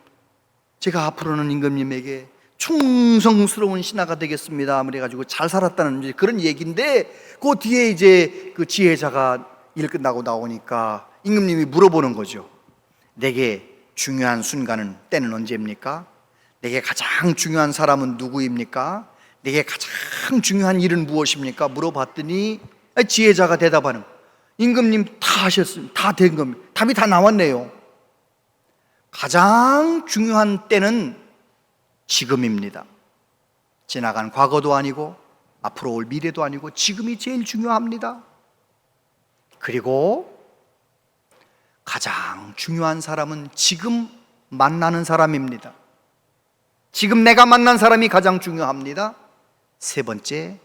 A: 제가 앞으로는 임금님에게 충성스러운 신하가 되겠습니다. 그래가지고 잘 살았다는 그런 얘기인데, 그 뒤에 이제 그 지혜자가 일 끝나고 나오니까 임금님이 물어보는 거죠. 내게 중요한 순간은, 때는 언제입니까? 내게 가장 중요한 사람은 누구입니까? 내게 가장 중요한 일은 무엇입니까? 물어봤더니 지혜자가 대답하는 거예요. 임금님 다 하셨습니다. 다 된 겁니다. 답이 다 나왔네요. 가장 중요한 때는 지금입니다. 지나간 과거도 아니고 앞으로 올 미래도 아니고 지금이 제일 중요합니다. 그리고 가장 중요한 사람은 지금 만나는 사람입니다. 지금 내가 만난 사람이 가장 중요합니다. 세 번째,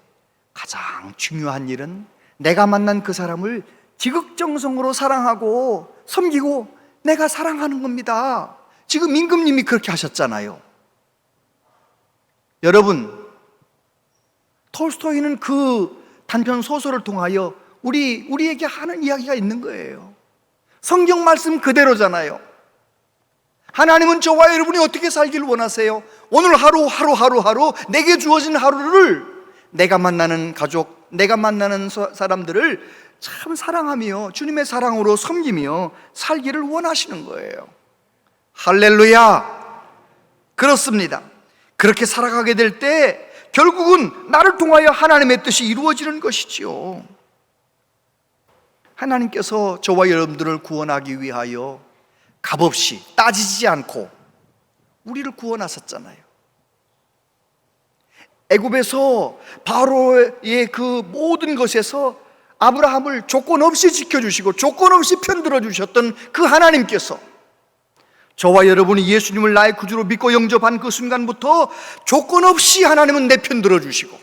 A: 가장 중요한 일은 내가 만난 그 사람을 지극정성으로 사랑하고 섬기고 내가 사랑하는 겁니다. 지금 임금님이 그렇게 하셨잖아요. 여러분, 톨스토이는 그 단편 소설을 통하여 우리에게 하는 이야기가 있는 거예요. 성경 말씀 그대로잖아요. 하나님은 저와 여러분이 어떻게 살기를 원하세요? 오늘 하루 내게 주어진 하루를 내가 만나는 가족, 내가 만나는 사람들을 참 사랑하며 주님의 사랑으로 섬기며 살기를 원하시는 거예요. 할렐루야. 그렇습니다. 그렇게 살아가게 될 때 결국은 나를 통하여 하나님의 뜻이 이루어지는 것이지요. 하나님께서 저와 여러분들을 구원하기 위하여 값없이 따지지 않고 우리를 구원하셨잖아요. 애굽에서 바로의 그 모든 것에서 아브라함을 조건 없이 지켜주시고 조건 없이 편들어 주셨던 그 하나님께서 저와 여러분이 예수님을 나의 구주로 믿고 영접한 그 순간부터 조건 없이 하나님은 내 편 들어주시고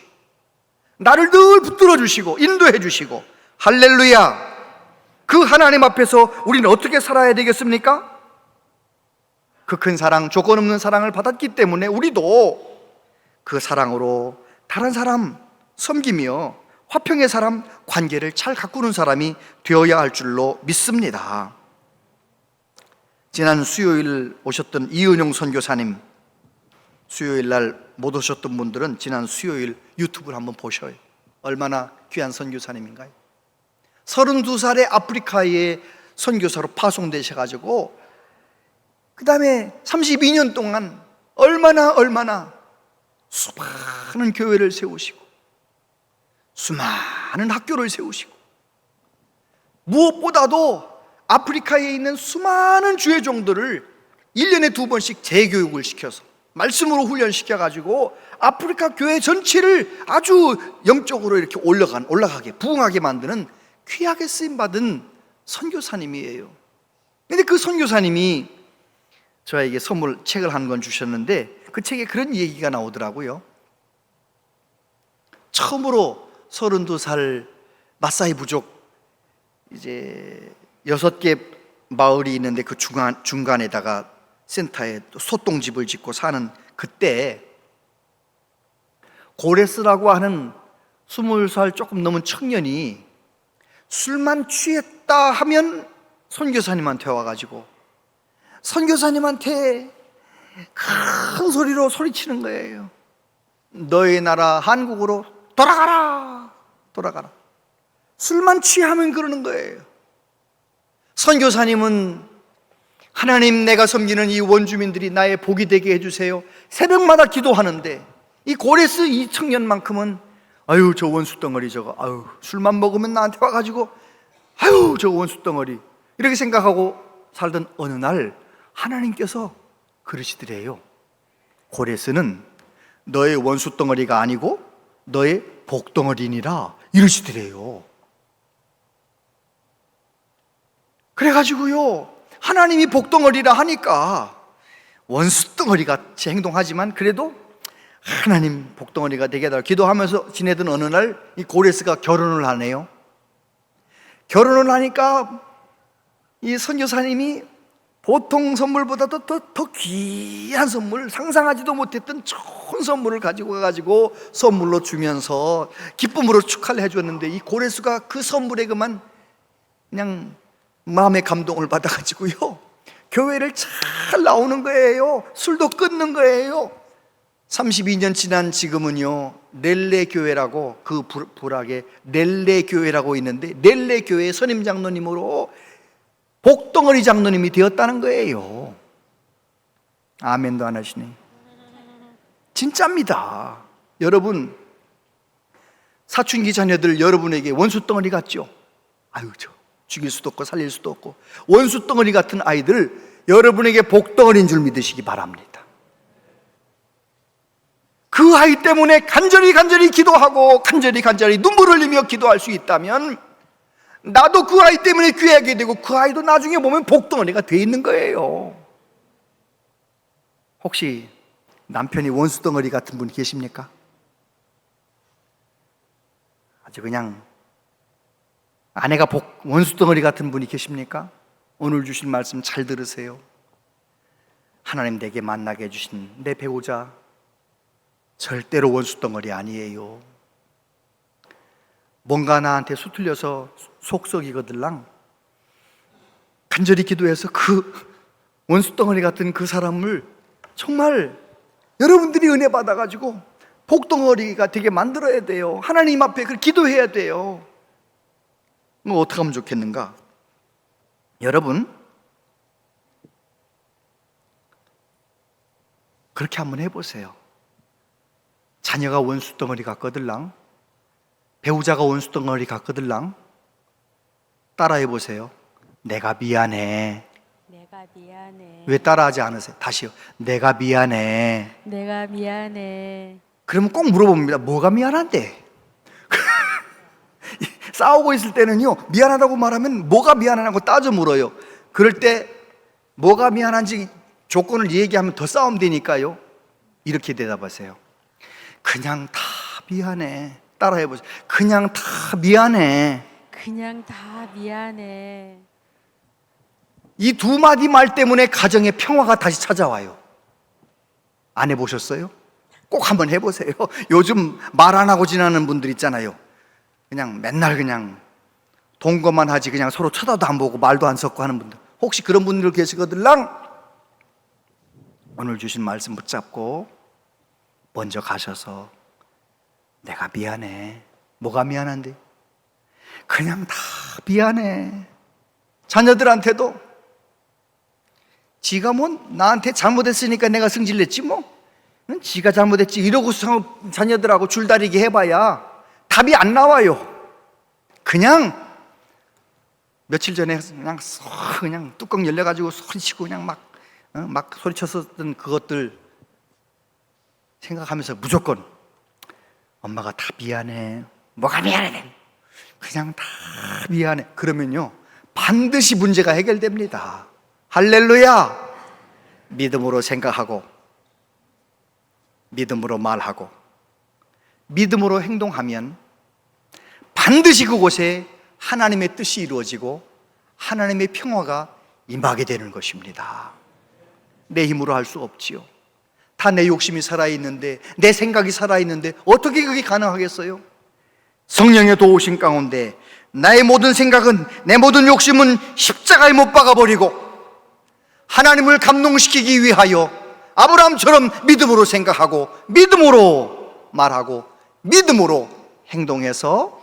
A: 나를 늘 붙들어 주시고 인도해 주시고, 할렐루야. 그 하나님 앞에서 우리는 어떻게 살아야 되겠습니까? 그 큰 사랑, 조건 없는 사랑을 받았기 때문에 우리도 그 사랑으로 다른 사람 섬기며 화평의 사람, 관계를 잘 가꾸는 사람이 되어야 할 줄로 믿습니다. 지난 수요일 오셨던 이은용 선교사님, 수요일 날 못 오셨던 분들은 지난 수요일 유튜브를 한번 보셔요. 얼마나 귀한 선교사님인가요? 32살에 아프리카에 선교사로 파송되셔가지고 그 다음에 32년 동안 얼마나 수많은 교회를 세우시고 수많은 학교를 세우시고, 무엇보다도 아프리카에 있는 수많은 주의 종들을 1년에 2번씩 재교육을 시켜서 말씀으로 훈련시켜가지고 아프리카 교회 전체를 아주 영적으로 이렇게 올라가게 부흥하게 만드는 귀하게 쓰임받은 선교사님이에요. 근데 그 선교사님이 저에게 선물 책을 한 권 주셨는데 그 책에 그런 얘기가 나오더라고요. 처음으로 32살 마사이 부족 이제 6개 마을이 있는데 그 중간에다가 센터에 또 소똥집을 짓고 사는 그때 고레스라고 하는 20살 조금 넘은 청년이 술만 취했다 하면 선교사님한테 와가지고 선교사님한테 큰 소리로 소리치는 거예요. 너의 나라 한국으로 돌아가라. 술만 취하면 그러는 거예요. 선교사님은 하나님, 내가 섬기는 이 원주민들이 나의 복이 되게 해주세요. 새벽마다 기도하는데 이 고레스 이 청년만큼은 아유 저 원수덩어리 저거, 아유 술만 먹으면 나한테 와가지고 아유 저 원수덩어리 이렇게 생각하고 살던 어느 날 하나님께서 그러시더래요. 고레스는 너의 원수 덩어리가 아니고 너의 복덩어리니라 이러시더래요. 그래가지고요, 하나님이 복덩어리라 하니까 원수 덩어리 같이 행동하지만 그래도 하나님 복덩어리가 되게 해달라 기도하면서 지내던 어느 날 이 고레스가 결혼을 하네요. 결혼을 하니까 이 선교사님이 보통 선물보다도 더 귀한 선물, 상상하지도 못했던 좋은 선물을 가지고 가가지고 선물로 주면서 기쁨으로 축하를 해주었는데, 이 고레스가 그 선물에 그만 그냥 마음의 감동을 받아가지고요, 교회를 잘 나오는 거예요. 술도 끊는 거예요. 32년 지난 지금은요, 렐레 교회라고, 그 불악에 렐레 교회라고 있는데, 렐레 교회 선임 장로님으로 복덩어리 장로님이 되었다는 거예요. 아멘도 안 하시네. 진짜입니다. 여러분, 사춘기 자녀들 여러분에게 원수 덩어리 같죠? 아유, 저 죽일 수도 없고 살릴 수도 없고 원수 덩어리 같은 아이들 여러분에게 복덩어리인 줄 믿으시기 바랍니다. 그 아이 때문에 간절히 기도하고 간절히 눈물 흘리며 기도할 수 있다면 나도 그 아이 때문에 귀하게 되고 그 아이도 나중에 보면 복덩어리가 돼 있는 거예요. 혹시 남편이 원수 덩어리 같은 분 계십니까? 아주 그냥 아내가 원수 덩어리 같은 분이 계십니까? 오늘 주신 말씀 잘 들으세요. 하나님 내게 만나게 해주신 내 배우자 절대로 원수 덩어리 아니에요. 뭔가 나한테 수틀려서 속썩이거들랑 간절히 기도해서 그 원수 덩어리 같은 그 사람을 정말 여러분들이 은혜 받아가지고 복덩어리가 되게 만들어야 돼요. 하나님 앞에 그 기도해야 돼요. 뭐 어떻게 하면 좋겠는가? 여러분, 그렇게 한번 해보세요. 자녀가 원수 덩어리 같거들랑, 배우자가 원수 덩어리 같거들랑, 따라해보세요. 내가 미안해.
B: 내가 미안해.
A: 왜 따라하지 않으세요? 다시요. 내가 미안해.
B: 내가 미안해.
A: 그러면 꼭 물어봅니다. 뭐가 미안한데? 싸우고 있을 때는요, 미안하다고 말하면 뭐가 미안하냐고 따져 물어요. 그럴 때 뭐가 미안한지 조건을 얘기하면 더 싸움 되니까요, 이렇게 대답하세요. 그냥 다 미안해. 따라해보세요. 그냥 다 미안해.
B: 그냥 다 미안해.
A: 이 두 마디 말 때문에 가정의 평화가 다시 찾아와요. 안 해보셨어요? 꼭 한번 해보세요. 요즘 말 안 하고 지나는 분들 있잖아요. 그냥 맨날 그냥 동거만 하지 그냥 서로 쳐다도 안 보고 말도 안 섞고 하는 분들, 혹시 그런 분들 계시거들랑 오늘 주신 말씀 붙잡고 먼저 가셔서 내가 미안해. 뭐가 미안한데? 그냥 다 미안해. 자녀들한테도 지가 뭐 나한테 잘못했으니까 내가 승질냈지 뭐, 지가 잘못했지 이러고 자녀들하고 줄다리기 해봐야 답이 안 나와요. 그냥 며칠 전에 그냥 뚜껑 열려가지고 소리치고 그냥 막 소리쳤었던 그것들 생각하면서 무조건 엄마가 다 미안해. 뭐가 미안해? 그냥 다 미안해. 그러면요, 반드시 문제가 해결됩니다. 할렐루야! 믿음으로 생각하고, 믿음으로 말하고, 믿음으로 행동하면 반드시 그곳에 하나님의 뜻이 이루어지고 하나님의 평화가 임하게 되는 것입니다. 내 힘으로 할 수 없지요. 다 내 욕심이 살아있는데, 내 생각이 살아있는데 어떻게 그게 가능하겠어요? 성령의 도우심 가운데 나의 모든 생각은, 내 모든 욕심은 십자가에 못 박아버리고 하나님을 감동시키기 위하여 아브라함처럼 믿음으로 생각하고 믿음으로 말하고 믿음으로 행동해서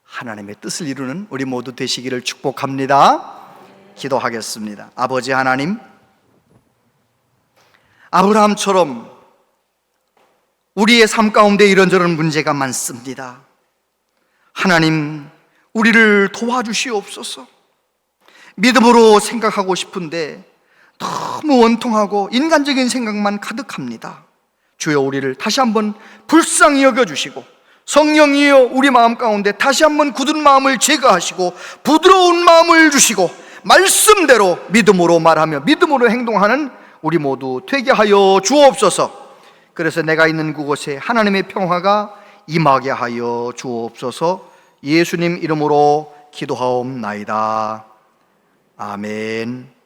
A: 하나님의 뜻을 이루는 우리 모두 되시기를 축복합니다. 기도하겠습니다. 아버지 하나님, 아브라함처럼 우리의 삶 가운데 이런저런 문제가 많습니다. 하나님, 우리를 도와주시옵소서. 믿음으로 생각하고 싶은데 너무 원통하고 인간적인 생각만 가득합니다. 주여 우리를 다시 한번 불쌍히 여겨주시고 성령이여 우리 마음 가운데 다시 한번 굳은 마음을 제거하시고 부드러운 마음을 주시고 말씀대로 믿음으로 말하며 믿음으로 행동하는 우리 모두 되게 하여 주옵소서. 그래서 내가 있는 그곳에 하나님의 평화가 임하게 하여 주옵소서. 예수님 이름으로 기도하옵나이다. 아멘.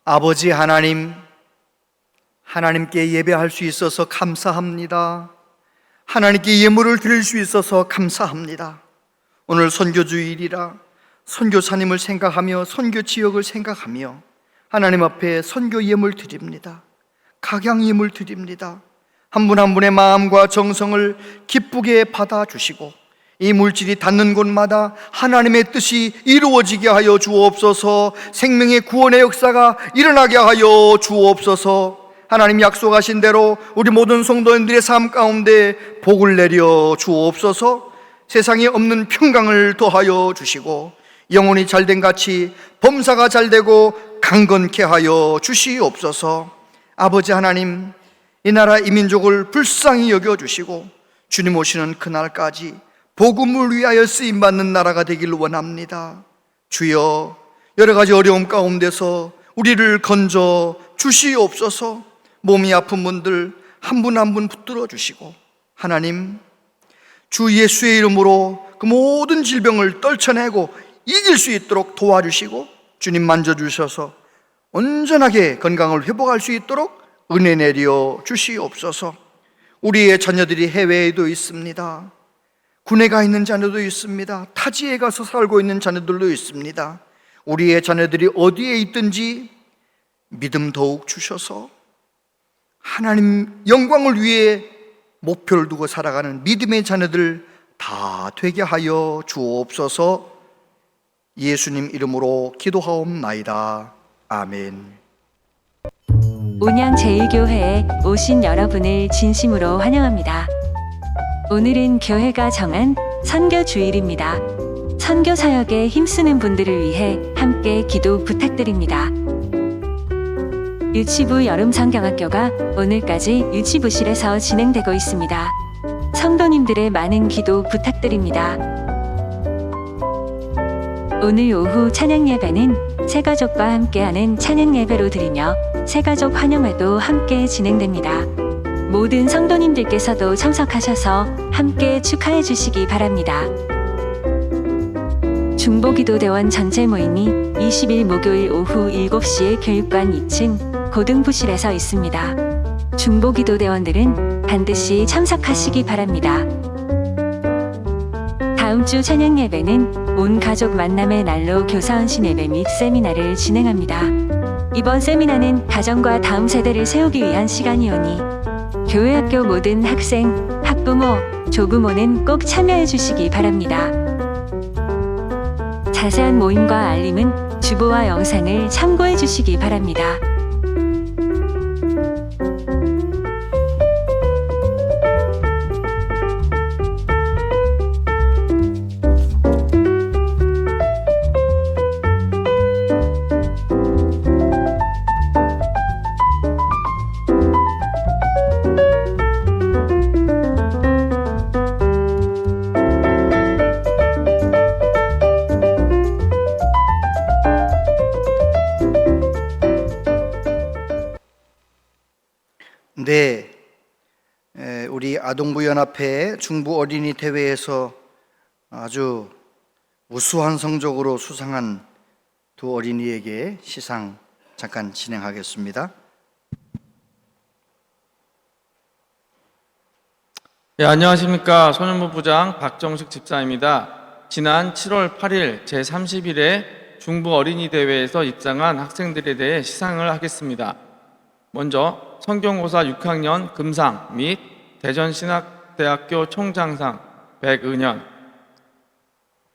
A: 아버지 하나님, 하나님께 예배할 수 있어서 감사합니다. 하나님께 예물을 드릴 수 있어서 감사합니다. 오늘 선교주일이라 선교사님을 생각하며 선교 지역을 생각하며 하나님 앞에 선교 예물 드립니다. 각양 예물 드립니다. 한 분 한 분의 마음과 정성을 기쁘게 받아주시고 이 물질이 닿는 곳마다 하나님의 뜻이 이루어지게 하여 주옵소서. 생명의 구원의 역사가 일어나게 하여 주옵소서. 하나님 약속하신 대로 우리 모든 성도님들의 삶 가운데 복을 내려 주옵소서. 세상에 없는 평강을 더하여 주시고 영혼이 잘된 같이 범사가 잘되고 강건케 하여 주시옵소서. 아버지 하나님, 이 나라 이 민족을 불쌍히 여겨주시고 주님 오시는 그날까지 복음을 위하여 쓰임받는 나라가 되길 원합니다. 주여, 여러 가지 어려움 가운데서 우리를 건져 주시옵소서. 몸이 아픈 분들 한 분 한 분 붙들어 주시고 하나님, 주 예수의 이름으로 그 모든 질병을 떨쳐내고 이길 수 있도록 도와주시고 주님 만져주셔서 온전하게 건강을 회복할 수 있도록 은혜 내려 주시옵소서. 우리의 자녀들이 해외에도 있습니다. 군에 가 있는 자녀도 있습니다. 타지에 가서 살고 있는 자녀들도 있습니다. 우리의 자녀들이 어디에 있든지 믿음 더욱 주셔서 하나님 영광을 위해 목표를 두고 살아가는 믿음의 자녀들 다 되게 하여 주옵소서. 예수님 이름으로 기도하옵나이다. 아멘.
D: 온양제일교회에 오신 여러분을 진심으로 환영합니다. 오늘은 교회가 정한 선교주일입니다. 선교사역에 힘쓰는 분들을 위해 함께 기도 부탁드립니다. 유치부 여름성경학교가 오늘까지 유치부실에서 진행되고 있습니다. 성도님들의 많은 기도 부탁드립니다. 오늘 오후 찬양예배는 새가족과 함께하는 찬양예배로 드리며 새가족 환영회도 함께 진행됩니다. 모든 성도님들께서도 참석하셔서 함께 축하해 주시기 바랍니다. 중보기도대원 전체 모임이 20일 목요일 오후 7시에 교육관 2층 고등부실에서 있습니다. 중보기도대원들은 반드시 참석하시기 바랍니다. 다음 주 찬양 예배는 온 가족 만남의 날로 교사헌신 예배 및 세미나를 진행합니다. 이번 세미나는 가정과 다음 세대를 세우기 위한 시간이오니 교회 학교 모든 학생, 학부모, 조부모는 꼭 참여해 주시기 바랍니다. 자세한 모임과 알림은 주보와 영상을 참고해 주시기 바랍니다.
A: 네, 우리 아동부연합회 중부 어린이 대회에서 아주 우수한 성적으로 수상한 두 어린이에게 시상 잠깐 진행하겠습니다.
E: 네, 안녕하십니까. 소년부 부장 박정식 집사입니다. 지난 7월 8일 제30일에 중부 어린이 대회에서 입상한 학생들에 대해 시상을 하겠습니다. 먼저 성경고사 6학년 금상 및 대전신학대학교 총장상 백은현.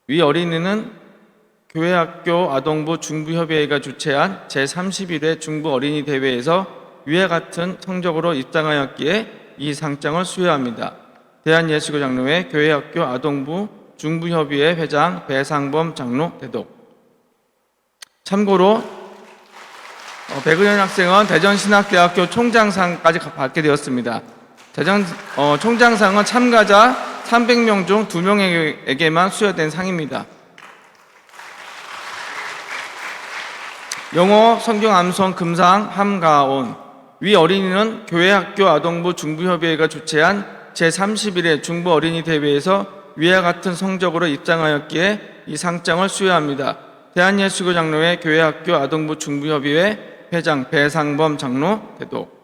E: 위 어린이는 교회학교 아동부 중부협의회가 주최한 제31회 중부 어린이 대회에서 위와 같은 성적으로 입상하였기에 이 상장을 수여합니다. 대한예수교 장로회 교회학교 아동부 중부협의회 회장 배상범 장로 대독. 참고로 백은현 학생은 대전신학대학교 총장상까지 받게 되었습니다. 총장상은 참가자 300명 중 2명에게만 수여된 상입니다. 영어 성경 암송 금상 함가온. 위 어린이는 교회학교 아동부 중부협의회가 주최한 제31회 중부 어린이 대회에서 위와 같은 성적으로 입상하였기에 이 상장을 수여합니다. 대한예수교 장로회 교회학교 아동부 중부협의회 회장 배상범 장로 대독.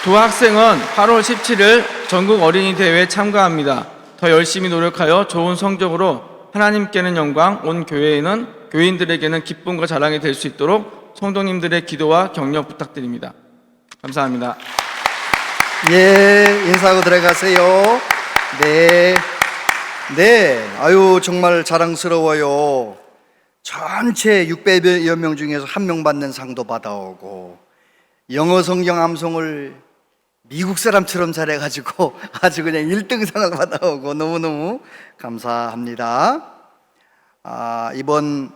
E: 두 학생은 8월 17일 전국 어린이 대회에 참가합니다. 더 열심히 노력하여 좋은 성적으로 하나님께는 영광, 온 교회에는 교인들에게는 기쁨과 자랑이 될 수 있도록 성도님들의 기도와 격려 부탁드립니다. 감사합니다.
A: 예, 인사하고 들어가세요. 네, 아유 정말 자랑스러워요. 전체 600여 명 중에서 1명 받는 상도 받아오고 영어 성경 암송을 미국 사람처럼 잘해가지고 아주 그냥 1등상을 받아오고 너무너무 감사합니다. 이번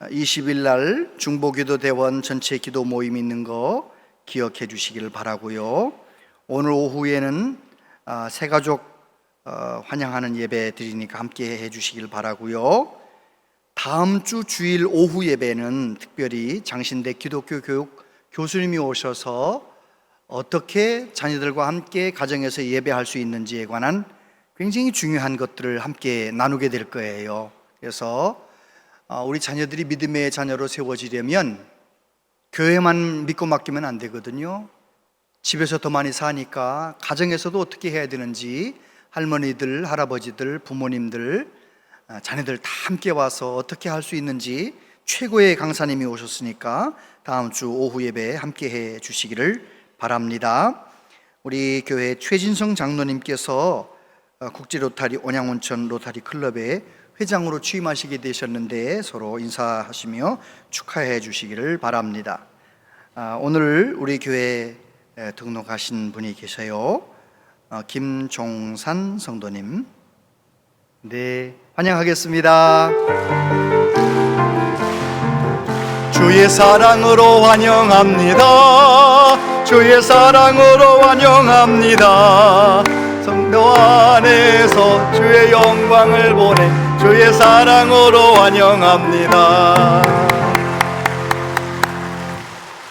A: 20일 날 중보기도대원 전체 기도 모임 있는 거 기억해 주시기를 바라고요. 오늘 오후에는 새가족 환영하는 예배 드리니까 함께 해 주시길 바라고요. 다음 주 주일 오후 예배는 특별히 장신대 기독교 교육 교수님이 오셔서 어떻게 자녀들과 함께 가정에서 예배할 수 있는지에 관한 굉장히 중요한 것들을 함께 나누게 될 거예요. 그래서 우리 자녀들이 믿음의 자녀로 세워지려면 교회만 믿고 맡기면 안 되거든요. 집에서 더 많이 사니까 가정에서도 어떻게 해야 되는지 할머니들, 할아버지들, 부모님들, 자녀들 다 함께 와서 어떻게 할 수 있는지 최고의 강사님이 오셨으니까 다음 주 오후 예배에 함께 해 주시기를 바랍니다. 우리 교회 최진성 장로님께서 국제 로타리 온양온천 로타리 클럽의 회장으로 취임하시게 되셨는데 서로 인사하시며 축하해 주시기를 바랍니다. 오늘 우리 교회에 등록하신 분이 계세요. 김종산 성도님. 네, 환영하겠습니다. 주의 사랑으로 환영합니다. 주의 사랑으로 환영합니다. 성도 안에서 주의 영광을 보내 주의 사랑으로 환영합니다.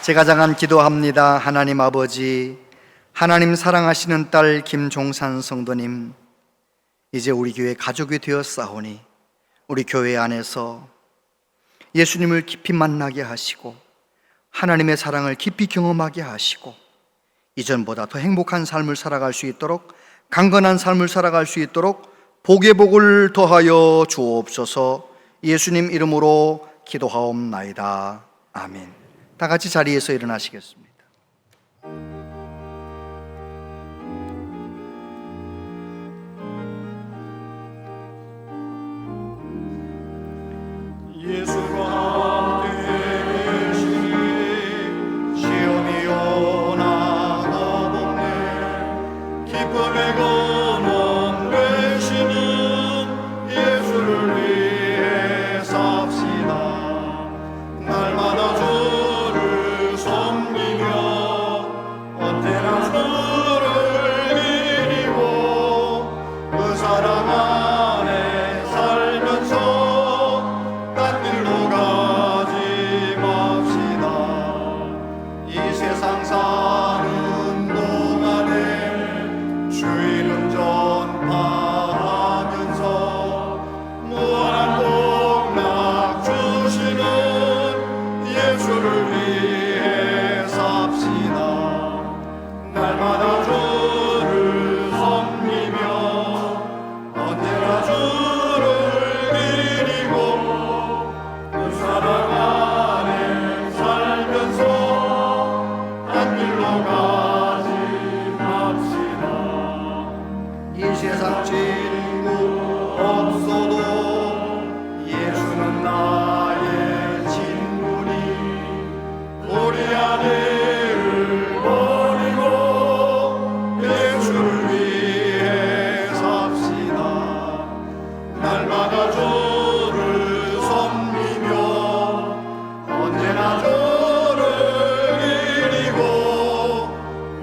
A: 제가 장한 기도합니다. 하나님 아버지, 하나님 사랑하시는 딸 김종산 성도님, 이제 우리 교회 가족이 되었사오니 우리 교회 안에서 예수님을 깊이 만나게 하시고 하나님의 사랑을 깊이 경험하게 하시고 이전보다 더 행복한 삶을 살아갈 수 있도록, 강건한 삶을 살아갈 수 있도록 복의 복을 더하여 주옵소서. 예수님 이름으로 기도하옵나이다. 아멘. 다 같이 자리에서 일어나시겠습니다. 예수와 함께 계시니 시험이 오나 가봅네. 기쁨의 근원 되시는 예수를 위해 삽시다. 날마다 주를 섬기며 언제나 주를 기리고 그 사랑 안에 살면서 세상 사는 동안에 주 이름 전파하면서 무한한 복락 주시는 예수를 위해 삽시다. 날마다 주를 섬기며 언제나 주를 이 세상 친구 없어도 예수는 나의 친구니 우리 아내를 버리고 예수를 위해 삽시다. 날마다 주를 섬기며 언제나 주를 기리고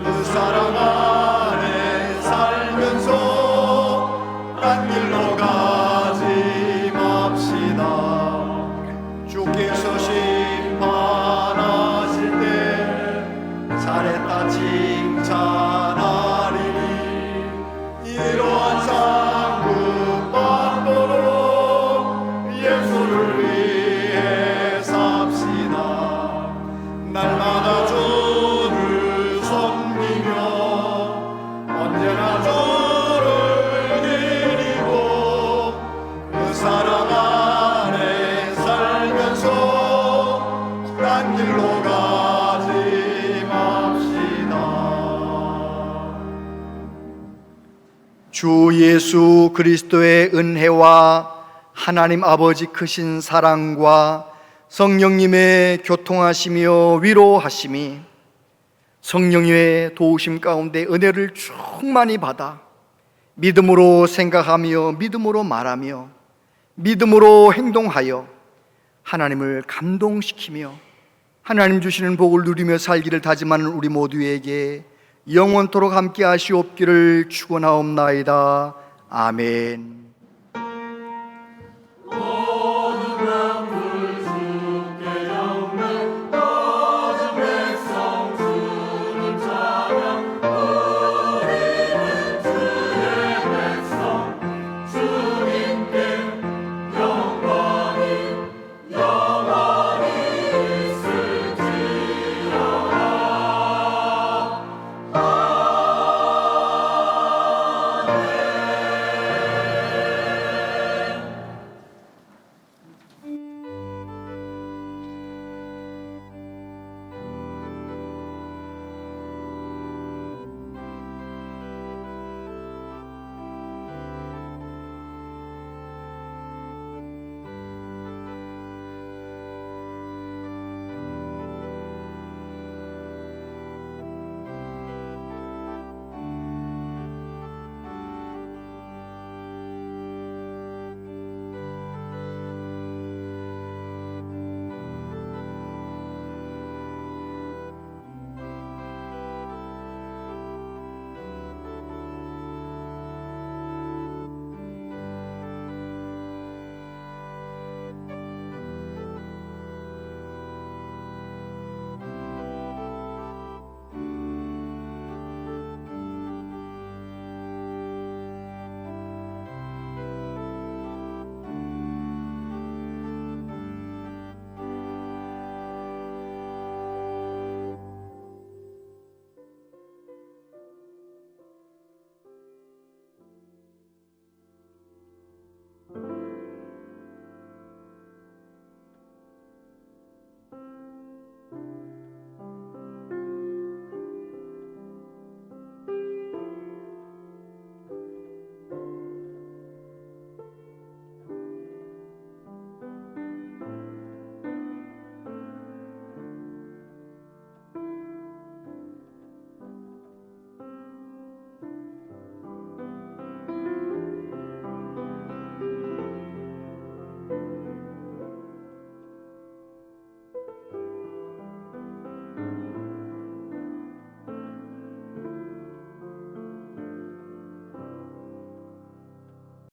A: 그 사랑 안에 살면서 딴 길로 가지 맙시다. 주께서 심판하실 때 잘했다 칭찬하리니 이러한 상급 받도록 예수를 위해 삽시다. 날마다 주를 섬기며 언제나 주를 기리고 그 사랑 안에 살면서 딴 길로 가지 맙시다. 주 예수 그리스도의 은혜와 하나님 아버지 크신 사랑과 성령님의 교통하시며 위로하심이 성령의 도우심 가운데 은혜를 충만히 받아 믿음으로 생각하며 믿음으로 말하며 믿음으로 행동하여 하나님을 감동시키며 하나님 주시는 복을 누리며 살기를 다짐하는 우리 모두에게 영원토록 함께 하시옵기를 축원하옵나이다. 아멘.